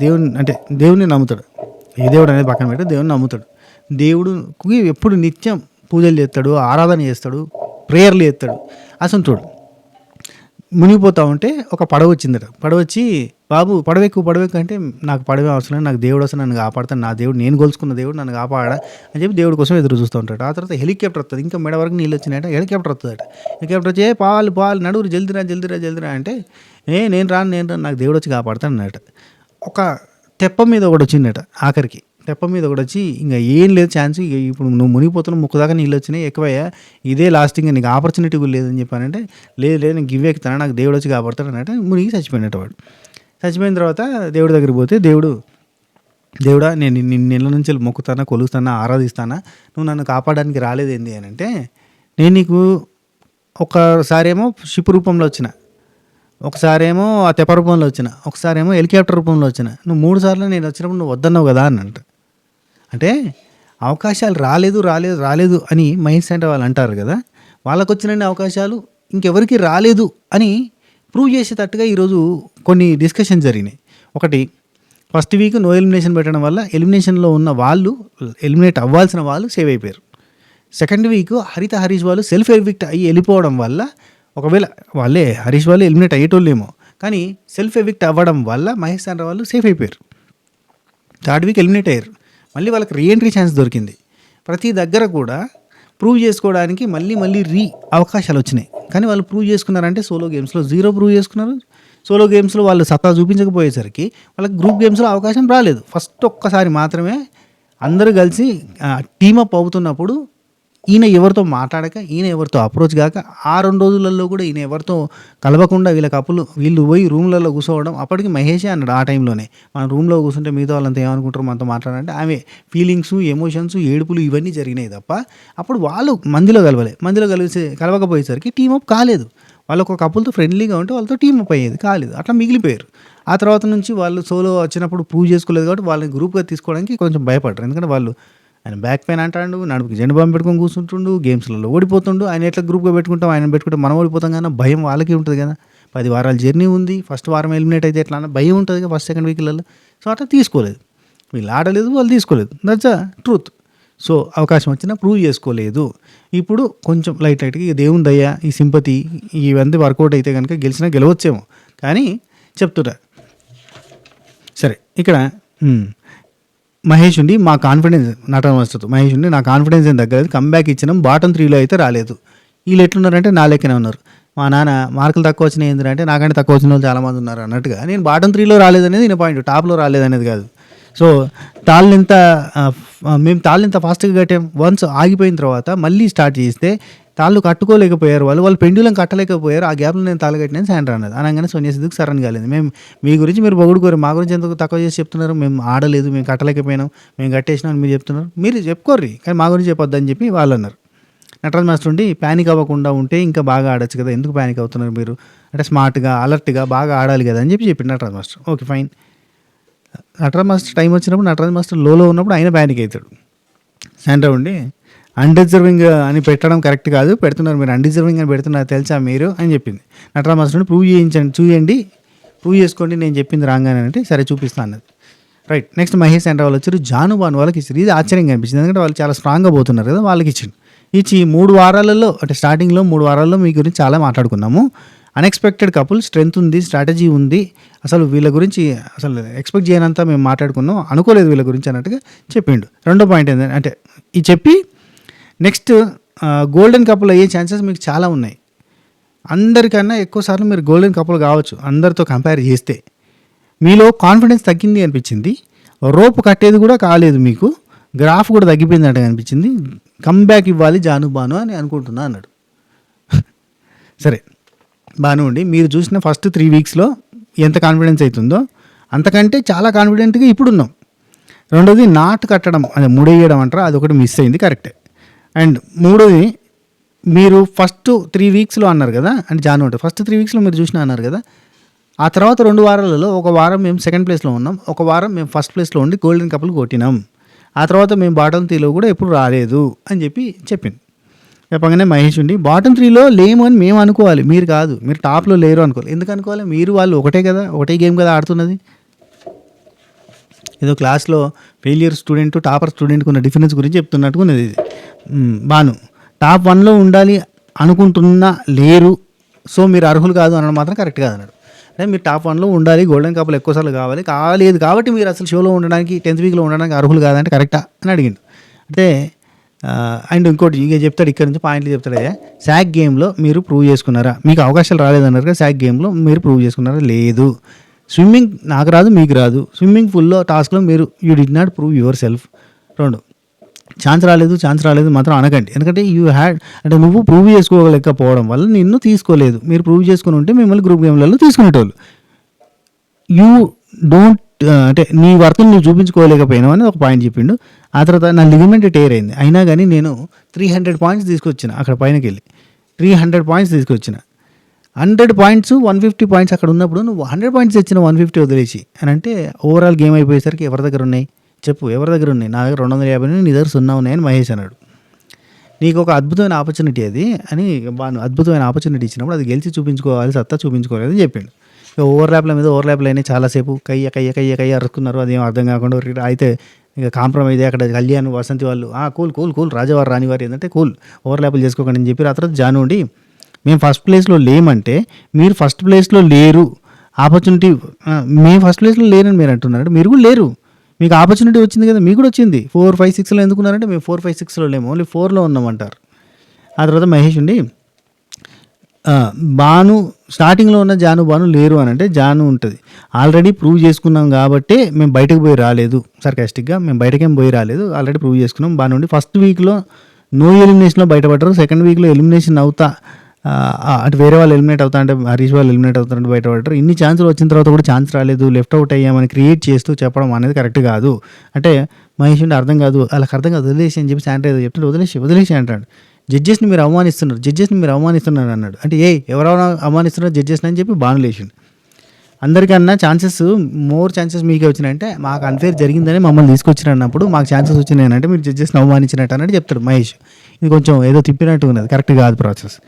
దేవుడిని నమ్ముతాడు. ఏ దేవుడు అనేది పక్కన పెట్టి దేవుడిని నమ్ముతాడు. దేవుడికి ఎప్పుడు నిత్యం పూజలు చేస్తాడు, ఆరాధన చేస్తాడు, ప్రేయర్లు చేస్తాడు. అసలు చూడు, మునిగిపోతా ఉంటే ఒక పడవ వచ్చిందట. పడవ వచ్చి బాబు పడవెక్కు అంటే నాకు పడవే అవసరం లేదు, నాకు దేవుడు వస్తే నన్ను కాపాడుతాను, నా దేవుడు, నేను గొలుసుకున్న దేవుడు నన్ను కాపాడా అని చెప్పి దేవుడి కోసం ఎదురు చూస్తూ ఉంటాడు. ఆ తర్వాత హెలికాప్టర్ వస్తుంది, ఇంకా మెడ వరకు నీళ్ళు వచ్చినాయట, హెలికాప్టర్ వస్తుందట. హెలికాప్టర్ వచ్చి పాలు నడువురు జల్దిరా అంటే నేను రాను నాకు దేవుడు వచ్చి కాపాడుతాను అన్నట. ఒక తెప్ప మీద ఒకటి వచ్చిందట. ఆఖరికి తెప్ప మీద ఒకటి వచ్చి ఇంకా ఏం లేదు ఛాన్స్, ఇప్పుడు నువ్వు మునిగిపోతున్నావు, ముక్కు దాకా నీళ్ళు వచ్చినాయి, ఎక్కువయ్యా, ఇదే లాస్టింగ్, నీకు ఆపర్చునిటీ కూడా లేదని చెప్పానంటే లేదు నేను గివ్ ఎక్కుతాను, నాకు దేవుడు వచ్చి కాపాడుతాడు అన్నట్టు మునిగి చచ్చిపోయినట్టు. వాడు చచ్చిపోయిన తర్వాత దేవుడి దగ్గరికి పోతే దేవుడా నేను నెల నుంచి మొక్కుతానా, కొలుస్తానా, ఆరాధిస్తానా, నువ్వు నన్ను కాపాడడానికి రాలేదేంది అని అంటే, నేను నీకు ఒకసారేమో షిప్ రూపంలో వచ్చిన, ఒకసారేమో ఆ తెప్ప రూపంలో వచ్చిన, ఒకసారేమో హెలికాప్టర్ రూపంలో వచ్చిన, నువ్వు 3 సార్లు నేను వచ్చినప్పుడు నువ్వు వద్దన్నావు కదా అన్నంట. అంటే అవకాశాలు రాలేదు అని మహేష్ అంటే వాళ్ళు అంటారు కదా, వాళ్ళకు వచ్చిన అవకాశాలు ఇంకెవరికి రాలేదు అని ప్రూవ్ చేసేటట్టుగా ఈరోజు కొన్ని డిస్కషన్ జరిగినాయి. ఒకటి, ఫస్ట్ వీక్ నో ఎలిమినేషన్ పెట్టడం వల్ల ఎలిమినేషన్లో ఉన్న వాళ్ళు, ఎలిమినేట్ అవ్వాల్సిన వాళ్ళు సేవ్ అయిపోయారు. సెకండ్ వీక్ హరీష్ వాళ్ళు సెల్ఫ్ ఎవిక్ట్ అయ్యి వెళ్ళిపోవడం వల్ల, ఒకవేళ వాళ్ళే హరీష్ వాళ్ళు ఎలిమినేట్ అయ్యేటోళ్ళేమో, కానీ సెల్ఫ్ ఎవిక్ట్ అవ్వడం వల్ల మహేష్ శాండ్రా వాళ్ళు సేఫ్ అయిపోయారు. థర్డ్ వీక్ ఎలిమినేట్ అయ్యారు, మళ్ళీ వాళ్ళకి రీఎంట్రీ ఛాన్స్ దొరికింది. ప్రతి దగ్గర కూడా ప్రూవ్ చేసుకోవడానికి మళ్ళీ అవకాశాలు వచ్చినాయి, కానీ వాళ్ళు ప్రూవ్ చేసుకున్నారంటే సోలో గేమ్స్లో 0 ప్రూవ్ చేసుకున్నారు. సోలో గేమ్స్లో వాళ్ళు సత్తా చూపించకపోయేసరికి వాళ్ళకి గ్రూప్ గేమ్స్లో అవకాశం రాలేదు. ఫస్ట్ ఒక్కసారి మాత్రమే అందరూ కలిసి టీమప్ అవుతున్నప్పుడు ఈయన ఎవరితో మాట్లాడక, ఈయన ఎవరితో అప్రోచ్ కాక, ఆ 2 రోజులలో కూడా ఈయన ఎవరితో కలవకుండా వీళ్ళు పోయి రూమ్లలో కూర్చోవడం. అప్పటికి మహేషే అన్నాడు ఆ టైంలోనే, మన రూమ్లో కూర్చుంటే మిగతా వాళ్ళంతా ఏమనుకుంటారు మనతో మాట్లాడాలంటే, ఆమె ఫీలింగ్స్, ఎమోషన్స్, ఏడుపులు ఇవన్నీ జరిగినాయి తప్ప అప్పుడు వాళ్ళు మందిలో కలవకపోయేసరికి టీమప్ కాలేదు. వాళ్ళు ఒక కపుల్తో ఫ్రెండ్లీగా ఉంటే వాళ్ళతో టీమప్ అయ్యేది, కాలేదు, అట్లా మిగిలిపోయారు. ఆ తర్వాత నుంచి వాళ్ళు సోలో వచ్చినప్పుడు ప్రూవ్ చేసుకోలేదు కాబట్టి వాళ్ళని గ్రూప్గా తీసుకోవడానికి కొంచెం భయపడ్డారు. ఎందుకంటే వాళ్ళు, ఆయన బ్యాక్ పెయిన్ అంటాడు, నడుపుకి జెండు బాంబు పెట్టుకొని కూర్చుంటుండు, గేమ్స్లలో ఓడిపోతుండు. ఆయన ఎట్లా గ్రూప్గా పెట్టుకుంటాం, ఆయన పెట్టుకుంటే మనం ఓడిపోతాం కానీ భయం వాళ్ళకి ఉంటుంది కదా. 10 వారాల జర్నీ ఉంది, ఫస్ట్ వారం ఎలిమినేట్ అయితే ఎట్లా అన్న భయం ఉంటుంది కదా ఫస్ట్ సెకండ్ వీక్లలో. సో అట్లా తీసుకోలేదు, వీళ్ళు ఆడలేదు, వాళ్ళు తీసుకోలేదు, దట్స్ ట్రూత్. సో అవకాశం వచ్చినా ప్రూవ్ చేసుకోలేదు. ఇప్పుడు కొంచెం లైట్గా ఇక దేవుని దయ, ఈ సింపతి ఇవన్నీ వర్కౌట్ అయితే కనుక గెలవచ్చేమో, కానీ చెప్తున్నా. సరే, ఇక్కడ మహేష్ ఉండి మా కాన్ఫిడెన్స్, నటన వస్తుంది మహేష్ ఉండి నా కాన్ఫిడెన్స్ ఏం తగ్గలేదు, కంబ్యాక్ ఇచ్చినాం, బాటమ్ 3లో అయితే రాలేదు. వీళ్ళు ఎట్లున్నారంటే నా లెక్కనే ఉన్నారు. మా నాన్న మార్కులు తక్కువ వచ్చినాయి ఏంటంటే నాకంటే తక్కువ వచ్చిన వాళ్ళు చాలామంది ఉన్నారు అన్నట్టుగా, నేను బాటమ్ 3లో రాలేదనేది ఈయన పాయింట్, టాప్లో రాలేదనేది కాదు. సో టాల్ ఎంత మేము తాళ్ళు ఇంత ఫాస్ట్గా కట్టాం. వన్స్ ఆగిపోయిన తర్వాత మళ్ళీ స్టార్ట్ చేస్తే తాళ్ళు కట్టుకోలేకపోయారు వాళ్ళు పెండ్యులం కట్టలేకపోయారు. ఆ గ్యాప్లో నేను తాళ్ళు కట్టినాను శాండ్రా అన్నది. అనగానే సోనియా సిద్దుకు సరన్ కాలేదు. మేము మీ గురించి మీరు పొగుడుకోరు, మా గురించి ఎందుకు తక్కువ చేసి చెప్తున్నారు? మేము ఆడలేదు, మేము కట్టలేకపోయినాం, మేము కట్టేసినాం అని మీరు చెప్తున్నారు. మీరు చెప్పుకోర్రి కానీ మా గురించి చెప్పొద్దని చెప్పి వాళ్ళు అన్నారు. నటరాజ్ మాస్టర్ ఉండి ప్యానిక్ అవ్వకుండా ఉంటే ఇంకా బాగా ఆడొచ్చు కదా, ఎందుకు ప్యానిక్ అవుతున్నారు మీరు, అంటే స్మార్ట్గా అలర్ట్గా బాగా ఆడాలి కదా అని చెప్పి చెప్పింది Nataraj master. Okay fine. Nataraj master time వచ్చినప్పుడు నటరాజ్ మాస్టర్ లోలో ఉన్నప్పుడు ఆయన ప్యానిక్ అవుతాడు. శాండ్రా ఉండి అన్డిజర్వింగ్ అని పెట్టడం కరెక్ట్ కాదు, పెడుతున్నారు మీరు, అన్డిజర్వింగ్ అని పెడుతున్నారు తెలుసా మీరు అని చెప్పింది. నటరాజ్ మాస్టర్ ప్రూవ్ చేసుకోండి నేను చెప్పింది రాగానే అంటే సరే చూపిస్తాను అన్నది. రైట్. నెక్స్ట్ మహేష్ శాండ్రా వాళ్ళు వచ్చారు, జాను బాను వాళ్ళకి ఇచ్చారు. ఇది ఆశ్చర్యంగా అనిపించింది, ఎందుకంటే వాళ్ళు చాలా స్ట్రాంగ్గా పోతున్నారు కదా, వాళ్ళకి ఇచ్చింది. ఇచ్చి 3 వారాలలో అంటే స్టార్టింగ్లో 3 వారాల్లో మీ గురించి చాలా మాట్లాడుకున్నాము. అన్ఎక్స్పెక్టెడ్ కపుల్, స్ట్రెంత్ ఉంది, స్ట్రాటజీ ఉంది, అసలు వీళ్ళ గురించి అసలు ఎక్స్పెక్ట్ చేయనంతా మేము మాట్లాడుకున్నాం, అనుకోలేదు వీళ్ళ గురించి అన్నట్టుగా చెప్పిండు. రెండో పాయింట్ ఏంటంటే అంటే ఇది చెప్పి నెక్స్ట్ గోల్డెన్ కపుల్ అయ్యే ఛాన్సెస్ మీకు చాలా ఉన్నాయి. అందరికన్నా ఎక్కువసార్లు మీరు గోల్డెన్ కపుల్ కావచ్చు అందరితో కంపేర్ చేస్తే. మీలో కాన్ఫిడెన్స్ తగ్గింది అనిపించింది, రోపు కట్టేది కూడా కాలేదు, మీకు గ్రాఫ్ కూడా తగ్గిపోయిందంట అనిపించింది. కమ్బ్యాక్ ఇవ్వాలి జాను బాను అని అనుకుంటున్నా అన్నాడు. సరే బాను ఉండి మీరు చూసిన ఫస్ట్ 3 వీక్స్లో ఎంత కాన్ఫిడెన్స్ అవుతుందో అంతకంటే చాలా కాన్ఫిడెంట్గా ఇప్పుడున్నాం. రెండోది నాట్ కట్టడం అదే ముడేయడం అంటారా, అదొకటి మిస్ అయింది, కరెక్టే. అండ్ మూడోది మీరు ఫస్ట్ 3 వీక్స్లో అన్నారు కదా, అంటే జాను అంటే ఫస్ట్ 3 వీక్స్లో మీరు చూసినా అన్నారు కదా, ఆ తర్వాత 2 వారాలలో ఒక వారం మేము సెకండ్ ప్లేస్లో ఉన్నాం, ఒక వారం మేము ఫస్ట్ ప్లేస్లో ఉండి గోల్డెన్ కపుల్ కొట్టినాం, ఆ తర్వాత మేము బాటమ్ 3లో కూడా ఎప్పుడు రాలేదు అని చెప్పింది. చెప్పగానే మహేష్ ఉండి బాటమ్ 3లో లేము అని మేము అనుకోవాలి, మీరు కాదు, మీరు టాప్లో లేరు అనుకోవాలి. ఎందుకు అనుకోవాలి, మీరు వాళ్ళు ఒకటే కదా, ఒకటే గేమ్ కదా ఆడుతున్నది. ఏదో క్లాస్లో ఫెయిలియర్ స్టూడెంట్ టాపర్ స్టూడెంట్కి ఉన్న డిఫరెన్స్ గురించి చెప్తున్నట్టుగా ఉన్నది ఇది. బాను టాప్ 1లో ఉండాలి అనుకుంటున్నా లేరు, సో మీరు అర్హులు కాదు అనడం మాత్రం కరెక్ట్ కాదు అన్నాడు. అంటే మీరు టాప్ 1లో ఉండాలి, గోల్డెన్ కపుల్ ఎక్కువసార్లు కాలేదు కాబట్టి మీరు అసలు షోలో ఉండడానికి 10th వీక్లో ఉండడానికి అర్హులు కాదంటే కరెక్టా అని అడిగిండు. అంటే అండ్ ఇంకోటి ఇక చెప్తాడు, ఇక్కడ నుంచి పాయింట్లు చెప్తాడే, శాక్ గేమ్లో మీరు ప్రూవ్ చేసుకున్నారా, మీకు అవకాశాలు రాలేదన్నారు కదా, శాక్ గేమ్లో మీరు ప్రూవ్ చేసుకున్నారా, లేదు. స్విమ్మింగ్ నాకు రాదు మీకు రాదు, స్విమ్మింగ్ ఫుల్లో టాస్క్లో మీరు you did not prove your self. 2 chance రాలేదు మాత్రం అనకండి, ఎందుకంటే యూ హ్యాడ్ అంటే నువ్వు ప్రూవ్ చేసుకోలేకపోవడం వల్ల నిన్ను తీసుకోలేదు, మీరు ప్రూవ్ చేసుకుని ఉంటే మిమ్మల్ని గ్రూప్ గేమ్లలో తీసుకునేటోళ్ళు. యూ డోంట్ అంటే నీ వర్తను నువ్వు చూపించుకోలేకపోయినావు అని ఒక పాయింట్ చెప్పిండు. ఆ తర్వాత నా లిగమెంట్ టేర్ అయింది, అయినా కానీ నేను 300 పాయింట్స్ తీసుకొచ్చిన, అక్కడ పైనకి వెళ్ళి 300 పాయింట్స్ తీసుకొచ్చిన. 100 పాయింట్స్ 150 పాయింట్స్ అక్కడ ఉన్నప్పుడు నువ్వు 100 పాయింట్స్ తెచ్చిన 150 వదిలేసి అని అంటే ఓవరాల్ గేమ్ అయిపోయేసరికి ఎవరి దగ్గర ఉన్నాయి చెప్పు, ఎవరి దగ్గర ఉన్నాయి, నా దగ్గర 250 నీ దగ్గర 0 ఉన్నాయని మహేష్ అన్నాడు. నీకు ఒక అద్భుతమైన ఆపర్చునిటీ అది అని అద్భుతమైన ఆపర్చునిటీ ఇచ్చినప్పుడు అది గెలిచి చూపించుకోవాలి, సత్తా చూపించుకోవాలి అని చెప్పిండు. ఇక ఓవర్లాప్ల మీద ఓవర్లాప్లు అయినాయి చాలాసేపు, కయ్య అరుక్కున్నారు, అదేం అర్థం కాకుండా అయితే ఇక కాంప్రమైజ్ అక్కడ కళ్యాణ్ వసంతి వాళ్ళు కూల్ రాజవారు రానివారు ఏంటంటే ఓవర్లాప్లు చేసుకోకండి అని చెప్పి. ఆ తర్వాత జాను ఉండి మేము ఫస్ట్ ప్లేస్లో లేమంటే మీరు ఫస్ట్ ప్లేస్లో లేరు, ఆపర్చునిటీ మేము ఫస్ట్ ప్లేస్లో లేరని మీరు అంటున్నారంటే మీరు కూడా లేరు, మీకు ఆపర్చునిటీ వచ్చింది కదా, మీకు కూడా వచ్చింది. 4, 5, 6లో ఎందుకున్నారంటే మేము 4, 5, 6లో లేము, ఓన్లీ 4లో ఉన్నామంటారు. ఆ తర్వాత మహేష్ ఉండి బాను స్టార్టింగ్లో ఉన్న బాను లేరు అని అంటే జాను ఉంటుంది, ఆల్రెడీ ప్రూవ్ చేసుకున్నాం కాబట్టి మేము బయటకు పోయి రాలేదు, సర్కాస్టిక్గా మేము బయటకేం పోయి రాలేదు, ఆల్రెడీ ప్రూవ్ చేసుకున్నాం. బాను ఉండి ఫస్ట్ వీక్లో నో ఎలిమినేషన్లో బయటపడ్డారు, సెకండ్ వీక్లో ఎలిమినేషన్ అవుతా అటు వేరే వాళ్ళు ఎలిమినేట్ అవుతా అంటే హరీష్ వాళ్ళు ఎలిమినేట్ అవుతారంటే బయటపడ్డారు. ఇన్ని ఛాన్సులు వచ్చిన తర్వాత కూడా ఛాన్స్ రాలేదు, లెఫ్ట్ అవుట్ అయ్యామని క్రియేట్ చేస్తూ చెప్పడం అనేది కరెక్ట్ కాదు అంటే మహేష్ ఉండి అర్థం కాదు, వాళ్ళకి అర్థం కాదు, వదిలేసి అని చెప్పి శాండ్రా ఏదో చెప్తాడు, వదిలేసి అంటాడు. జడ్జెస్ని మీరు అవమానిస్తున్నారు అన్నాడు. అంటే ఎవరెవరు అవమానిస్తున్నారు జడ్జెస్ని అని చెప్పి బాను లేచిండు. అందరికన్నా మోర్ ఛాన్సెస్ మీకే వచ్చినాయంటే మాకు అన్ఫేర్ జరిగిందని మమ్మల్ని తీసుకొచ్చినారు అన్నప్పుడు మాకు ఛాన్సెస్ వచ్చినాయి అంటే మీరు జడ్జెస్ని అవమానించినట్టు అన్నట్టు చెప్తాడు మహేష్. ఇది కొంచెం ఏదో తిప్పినట్టు ఉన్నది, కరెక్ట్ కాదు ప్రాసెస్.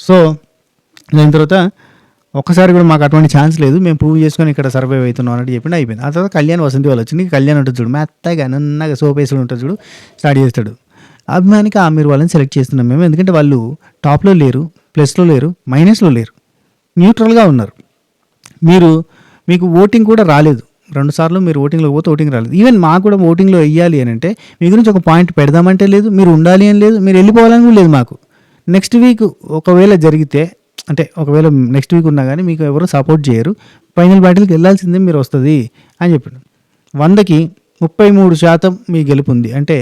సో దాని తర్వాత ఒక్కసారి కూడా మాకు అటువంటి ఛాన్స్ లేదు, మేము ప్రూవ్ చేసుకొని ఇక్కడ సర్వైవ్ అవుతున్నాం అన్నట్టు చెప్పింది, అయిపోయింది. ఆ తర్వాత కళ్యాణ్ వసంతి వాళ్ళు వచ్చింది, కళ్యాణ్ ఉంటుంది చూడు, మెత్తగా నన్నగా సోపేసుడు ఉంటుంది చూడు, స్టార్ట్ చేస్తాడు. అభిమానికి మీరు వాళ్ళని సెలెక్ట్ చేస్తున్నాం మేము, ఎందుకంటే వాళ్ళు టాప్లో లేరు, ప్లస్లో లేరు, మైనస్లో లేరు, న్యూట్రల్గా ఉన్నారు. మీకు ఓటింగ్ కూడా రాలేదు, 2 సార్లు మీరు ఓటింగ్లో పోతే ఓటింగ్ రాలేదు. ఈవెన్ మాకు కూడా ఓటింగ్లో వెయ్యాలి అని అంటే మీ గురించి ఒక పాయింట్ పెడదామంటే లేదు, మీరు ఉండాలి అని లేదు, మీరు వెళ్ళిపోవాలని కూడా లేదు మాకు. నెక్స్ట్ వీక్ ఒకవేళ జరిగితే అంటే ఒకవేళ నెక్స్ట్ వీక్ ఉన్నా కానీ మీకు ఎవరు సపోర్ట్ చేయరు, ఫైనల్ బ్యాటిల్కి వెళ్ళాల్సిందే మీరు వస్తుంది అని చెప్పాడు. 100కి 33% మీ గెలుపుంది. అంటే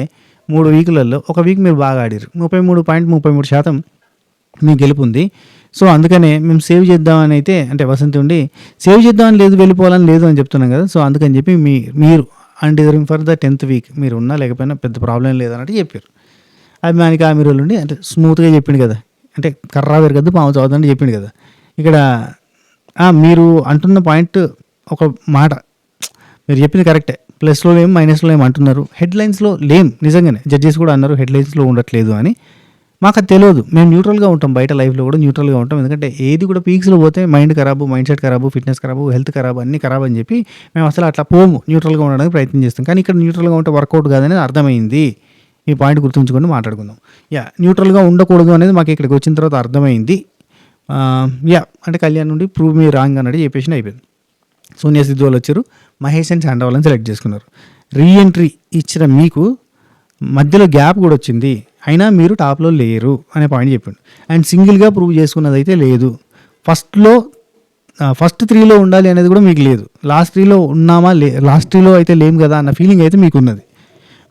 3 వీకులలో ఒక వీక్ మీరు బాగా ఆడారు. 33.33% మీ గెలుపుంది. సో, అందుకనే మేము సేవ్ చేద్దామని అయితే అంటే వసంతి ఉండి సేవ్ చేద్దామని లేదు, వెళ్ళిపోవాలని లేదు అని చెప్తున్నాం కదా! సో, అందుకని చెప్పి మీరు undeserving for the 10th week మీరు ఉన్నా లేకపోయినా పెద్ద ప్రాబ్లమ్ లేదన్నట్టు చెప్పారు. అభిమానికి ఆమెరోళ్ళుండి అంటే స్మూత్‌గా చెప్పిండు కదా! అంటే కర్ర విరగద్దు పాము చావద్దని చెప్పిండు కదా! ఇక్కడ మీరు అంటున్న పాయింట్ ఒక మాట మీరు చెప్పింది కరెక్టే. ప్లస్‌లో లేం, మైనస్‌లో లేం అంటున్నారు. హెడ్‌లైన్స్‌లో లేం నిజంగానే. జడ్జెస్ కూడా అన్నారు హెడ్‌లైన్స్‌లో ఉండట్లేదు అని. మాకది తెలవదు. మేము న్యూట్రల్‌గా ఉంటాం. బయట లైఫ్‌లో కూడా న్యూట్రల్‌గా ఉంటాం. ఎందుకంటే ఏది కూడా పీక్స్‌లో పోతే మైండ్ ఖరాబు, మైండ్ సెట్ ఖరాబు, ఫిట్‌నెస్ ఖరాబు, హెల్త్ ఖరాబు అన్నీ ఖరాబు అని చెప్పి మేము అసలు అట్లా పోము. న్యూట్రల్‌గా ఉండడానికి ప్రయత్నం చేస్తాం. కానీ ఇక్కడ న్యూట్రల్‌గా ఉంటే వర్కౌట్ కాదనేది అర్థమైంది. ఈ పాయింట్ గుర్తుంచుకొని మాట్లాడుకుందాం. న్యూట్రల్‌గా ఉండకూడదు అనేది మాకు ఇక్కడికి వచ్చిన తర్వాత అర్థమైంది. అంటే కళ్యాణ్ నుండి ప్రూవ్ మీ రాంగ్ అన్నట్టు చెప్పేసి అయిపోయింది. సోనియా సిద్ధు వాళ్ళు వచ్చారు. మహేష్ అండ్ శాండ్రా వాళ్ళని సెలెక్ట్ చేసుకున్నారు. రీఎంట్రీ ఇచ్చిన మీకు మధ్యలో గ్యాప్ కూడా వచ్చింది. అయినా మీరు టాప్‌లో లేరు అనే పాయింట్ చెప్పిండు. అండ్ సింగిల్‌గా ప్రూవ్ చేసుకున్నదైతే లేదు. ఫస్ట్ 3లో ఉండాలి అనేది కూడా మీకు లేదు. లాస్ట్ 3లో ఉన్నామా లాస్ట్ 3లో అయితే లేము కదా అన్న ఫీలింగ్ అయితే మీకున్నది.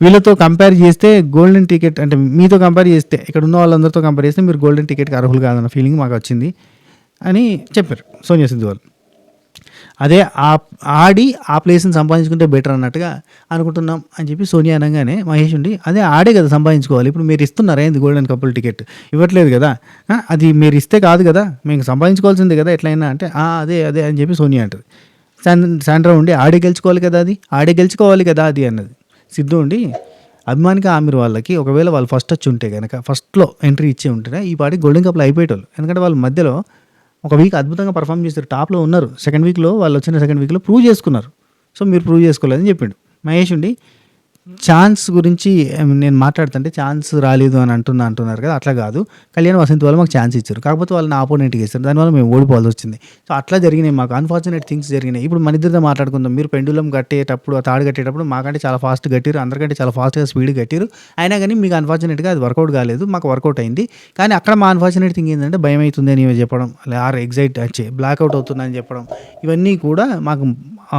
వీళ్ళతో కంపేర్ చేస్తే గోల్డెన్ టికెట్ అంటే మీతో కంపేర్ చేస్తే ఇక్కడ ఉన్న వాళ్ళందరితో కంపేర్ చేస్తే మీరు గోల్డెన్ టికెట్‌కి అర్హులు కాదన్న ఫీలింగ్ మాకు వచ్చింది అని చెప్పారు సోనియా సిద్ధు వాళ్ళు. అదే ఆడి ఆ ప్లేస్‌ని సంపాదించుకుంటే బెటర్ అన్నట్టుగా అనుకుంటున్నాం అని చెప్పి సోనియా అనగానే మహేష్ ఉండి అదే ఆడే కదా సంపాదించుకోవాలి. ఇప్పుడు మీరు ఇస్తున్నారా ఏంది గోల్డెన్ కపుల్ టికెట్? ఇవ్వట్లేదు కదా! అది మీరు ఇస్తే కాదు కదా! మేము సంపాదించుకోవాల్సిందే కదా ఎట్లయినా అంటే అదే అని చెప్పి సోనియా అంటది. శాండ్రా ఉండి ఆడే గెలుచుకోవాలి కదా అది అన్నది. సిద్ధు ఉండి అభిమానికి ఆమిర్ వాళ్ళకి ఒకవేళ వాళ్ళు ఫస్ట్ వచ్చి ఉంటే గనక ఫస్ట్‌లో ఎంట్రీ ఇచ్చి ఉంటేనే ఈ పాటికి గోల్డెన్ కప్‌లో అయిపోయేటోళ్ళు. ఎందుకంటే వాళ్ళు మధ్యలో ఒక వీక్ అద్భుతంగా పర్ఫామ్ చేశారు. టాప్‌లో ఉన్నారు. సెకండ్ వీక్‌లో ప్రూవ్ చేసుకున్నారు. సో, మీరు ప్రూవ్ చేసుకోలేదని చెప్పిండు. మహేష్ ఉండి ఛాన్స్ గురించి నేను మాట్లాడుతుంటే ఛాన్స్ రాలేదు అని అంటున్నారు కదా! అట్లా కాదు. కళ్యాణ్, వసంత్ వాళ్ళు మాకు ఛాన్స్ ఇచ్చారు. కాకపోతే వాళ్ళని ఆపోనెంట్‌కి ఇస్తారు. దానివల్ల మేము ఓడిపోవాల్సి వచ్చింది. సో, అట్లా జరిగినాయి మాకు అన్‌ఫార్చునేట్ థింగ్స్ జరిగినాయి. ఇప్పుడు మన ఇద్దరితో మాట్లాడుకుందాం. మీరు పెండులం కట్టేటప్పుడు ఆ తాడు కట్టేటప్పుడు మాకంటే చాలా ఫాస్ట్ కట్టిరు. అందరికంటే చాలా ఫాస్ట్‌గా స్పీడ్ కట్టిరు. అయినా కానీ మీకు అన్‌ఫార్చునేట్‌గా అది వర్కౌట్ కాలేదు. మాకు వర్కౌట్ అయింది. కానీ అక్కడ మా అన్‌ఫార్చునేట్ థింగ్ ఏంటంటే భయం అవుతుంది అని చెప్పడం, బ్లాక్‌ఔట్ అవుతుందని చెప్పడం ఇవన్నీ కూడా మాకు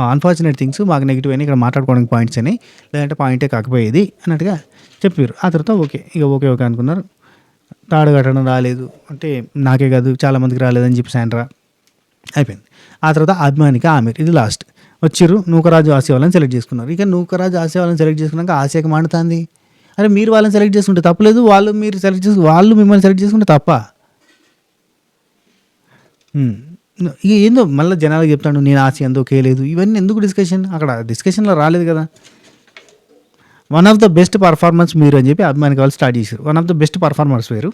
అన్‌ఫార్చునేట్ థింగ్స్ మాకు నెగిటివ్ అయినాయి. ఇక్కడ మాట్లాడుకోవడానికి పాయింట్స్ అయినాయి. లేదంటే పాయింటే కాకపోయేది అన్నట్టుగా చెప్పారు. ఆ తర్వాత ఓకే అనుకున్నారు. తాడు కట్టడం రాలేదు అంటే నాకే కాదు చాలామందికి రాలేదని చెప్పి శాండ్రా అయిపోయింది. ఆ తర్వాత అభిమానికి ఆమిర్ ఇది లాస్ట్ వచ్చిర్రు. నూకరాజు ఆసియా వాళ్ళని సెలెక్ట్ చేసుకున్నారు. ఇక నూకరాజు ఆసియా వాళ్ళని సెలెక్ట్ చేసుకున్నాక ఆసియాకి మండుతుంది. అరే మీరు వాళ్ళని సెలెక్ట్ చేసుకుంటే తప్పలేదు, వాళ్ళు మిమ్మల్ని సెలెక్ట్ చేసుకుంటే తప్ప. ఇక ఏందో మళ్ళీ జనాలకు చెప్తాడు నేను ఆసియా ఎందుకు కేలేదు ఇవన్నీ ఎందుకు డిస్కషన్, అక్కడ డిస్కషన్లో రాలేదు కదా. One of the best performance మీరు అని చెప్పి అభిమానికి వాళ్ళు స్టార్ట్ చేశారు. One of the best performers వేరు.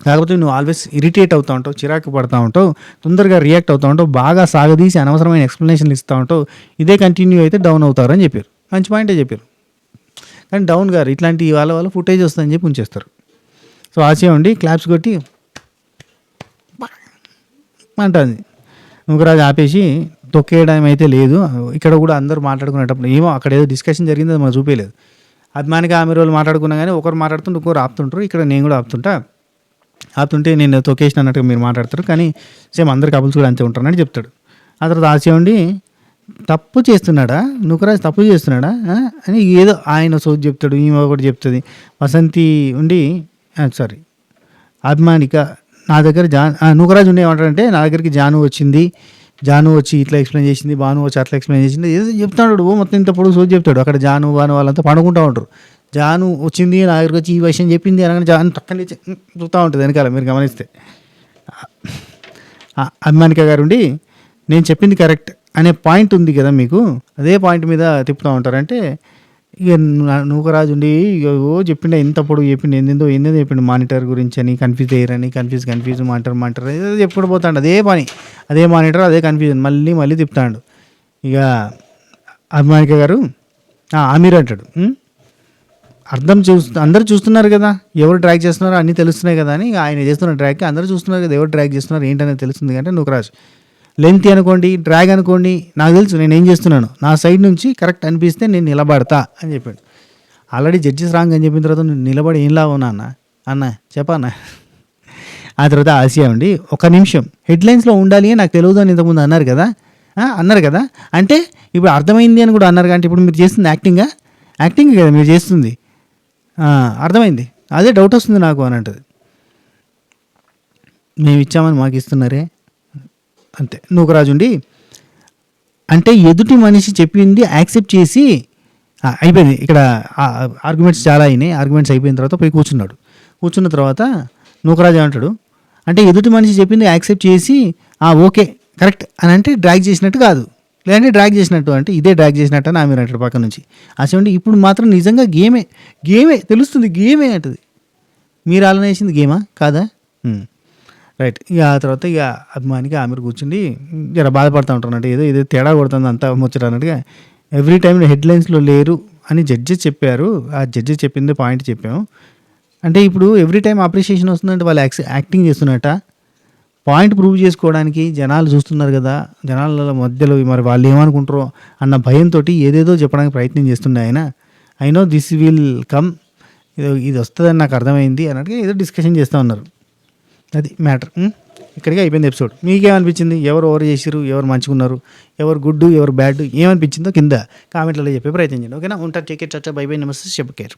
కాకపోతే నువ్వు ఆల్వేస్ ఇరిటేట్ అవుతూ ఉంటావు, చిరాకు పడుతూ ఉంటావు, తొందరగా రియాక్ట్ అవుతూ ఉంటావు, బాగా సాగదీసి అనవసరమైన ఎక్స్ప్లెనేషన్లు ఇస్తూ ఉంటావు. ఇదే కంటిన్యూ అయితే డౌన్ అవుతారు అని చెప్పారు. మంచి పాయింటే చెప్పారు. కానీ డౌన్ గారు ఇట్లాంటి వాళ్ళ ఫుటేజ్ వస్తుందని చెప్పి ఉంచేస్తారు. సో ఆసియా ఉండి క్లాప్స్ కొట్టి అంటుంది. నూకరాజు ఆపేసి తొక్కేయడం అయితే లేదు. ఇక్కడ కూడా అందరూ మాట్లాడుకునేటప్పుడు ఏమో అక్కడ ఏదో డిస్కషన్ జరిగింది అది మాకు చూపించలేదు. అభిమానికి ఆమె రోజులు మాట్లాడుకున్నా కానీ ఒకరు మాట్లాడుతుంటే ఒకరు ఆపుతుంటారు. ఇక్కడ నేను కూడా ఆపుతుంటే నేను తొక్కేసిన అన్నట్టుగా మీరు మాట్లాడతారు. కానీ సేమ్ అందరు కపుల్స్ కూడా అంతే ఉంటారని చెప్తాడు. ఆ తర్వాత ఆసియా ఉండి తప్పు చేస్తున్నాడా నూకరాజు తప్పు చేస్తున్నాడా అని ఏదో ఆయన సోది చెప్తాడు, ఈమె ఒకటి చెప్తుంది. వసంతి ఉండి అభిమానిక నా దగ్గర నూకరాజు ఉండి ఏమంటాడంటే నా దగ్గరికి జాను వచ్చి ఇట్లా ఎక్స్ప్లెయిన్ చేసింది, భాను వచ్చి అట్లా ఎక్స్ప్లెయిన్ చేసింది ఏదో చెప్తాడు. మొత్తం ఇంత పొడుగు సోది చెప్తాడు. అక్కడ భాను వాళ్ళంతా పడుకుంటూ ఉంటారు. జాను వచ్చింది నా దగ్గరికి వచ్చి ఈ విషయం చెప్పింది అనగానే జాను పక్కన చూస్తూ ఉంటుంది వెనకాల మీరు గమనిస్తే. అభిమానిక గారు ఉండి నేను చెప్పింది కరెక్ట్ అనే పాయింట్ ఉంది కదా మీకు, అదే పాయింట్ మీద తిప్పుతూ ఉంటారంటే ఇక నూకరాజు ఉండి చెప్పిండే ఇంత పొడుగు చెప్పిండు ఏందో చెప్పిండు మానిటర్ గురించి అని కన్ఫ్యూజ్ అయ్యారని కన్ఫ్యూజ్ మానిటర్ ఏదో చెప్పుకుంటూ పోతాడు. అదే మానిటర్ అదే కన్ఫ్యూజన్ మళ్ళీ తిప్పుతాడు. ఇక అభిమానిక గారు ఆమీర్ అంటాడు అందరూ చూస్తున్నారు కదా ఎవరు డ్రాగ్ చేస్తున్నారో అన్నీ తెలుస్తున్నాయి కదా అని ఆయన చేస్తున్న డ్రాగ్కి అందరూ చూస్తున్నారు కదా ఎవరు డ్రాగ్ చేస్తున్నారు ఏంటనేది తెలుస్తుంది అంటే నూకరాజు లెంత్ అనుకోండి డ్రాగ్ అనుకోండి నాకు తెలుసు నేను ఏం చేస్తున్నాను, నా సైడ్ నుంచి కరెక్ట్ అనిపిస్తే నేను నిలబడతా అని చెప్పాడు. ఆల్రెడీ జడ్జెస్ రాంగ్ అని చెప్పిన తర్వాత నువ్వు నిలబడి ఏం లాభం అన్న చెప్పన్నా. ఆ తర్వాత ఆసియా ఉండి ఒక నిమిషం హెడ్లైన్స్లో ఉండాలి అని నాకు తెలియదు అని ఇంతకుముందు అన్నారు కదా, అన్నారు కదా. అంటే ఇప్పుడు అర్థమైంది అని కూడా అన్నారు. అంటే ఇప్పుడు మీరు చేస్తుంది యాక్టింగ్ కదా మీరు చేస్తుంది. అర్థమైంది, అదే డౌట్ వస్తుంది నాకు అని అంటది. మేము ఇచ్చామని మాకు ఇస్తున్నారే అంతే. నూకరాజుండి అంటే ఎదుటి మనిషి చెప్పింది యాక్సెప్ట్ చేసి అయిపోయింది. ఇక్కడ ఆర్గ్యుమెంట్స్ చాలా అయినాయి. ఆర్గ్యుమెంట్స్ అయిపోయిన తర్వాత పోయి కూర్చున్న తర్వాత నూకరాజు అంటాడు, అంటే ఎదుటి మనిషి చెప్పింది యాక్సెప్ట్ చేసి ఓకే కరెక్ట్ అని అంటే డ్రాగ్ చేసినట్టు కాదు, లేదంటే డ్రాగ్ చేసినట్టు అంటే ఇదే డ్రాగ్ చేసినట్టు అని ఆమె అంటాడు పక్క నుంచి. అసలు ఇప్పుడు మాత్రం నిజంగా గేమే తెలుస్తుంది, గేమే అంటది. మీరు ఆలోచన వేసింది గేమా కాదా? రైట్. ఇక ఆ తర్వాత ఇక అభిమానికి ఆమె కూర్చుండి జర బాధపడుతూ ఉంటారు. ఏదో తేడా కొడుతుంది అంతా ముచ్చట అన్నట్టుగా. ఎవ్రీ టైం హెడ్లైన్స్లో లేరు అని జడ్జెస్ చెప్పారు. ఆ జడ్జెస్ చెప్పింది పాయింట్ చెప్పాము. అంటే ఇప్పుడు ఎవ్రీ టైం అప్రిషియేషన్ వస్తుందంటే వాళ్ళు యాక్టింగ్ చేస్తున్నట్ట. పాయింట్ ప్రూవ్ చేసుకోవడానికి జనాలు చూస్తున్నారు కదా, జనాల మధ్యలో మరి వాళ్ళు ఏమనుకుంటారో అన్న భయంతో ఏదేదో చెప్పడానికి ప్రయత్నం చేస్తుండే ఆయన. I know this will come, ఇది వస్తుందని నాకు అర్థమైంది అన్నట్టుగా ఏదో డిస్కషన్ చేస్తూ ఉన్నారు. అది మ్యాటర్. ఇక్కడికి అయిపోయింది ఎపిసోడ్. మీకేమనిపించింది? ఎవరు చేసిరు, ఎవరు మంచిగా ఉన్నారు, ఎవరు గుడ్, ఎవరు బ్యాడ్, ఏమనిపించిందో కింద కామెంట్లలో చెప్పే ప్రయత్నం చేయండి. ఓకేనా? ఉంటారు. టేక్ కేర్, చచ్చా, బై బై, నమస్తే, షెప్ కేర్.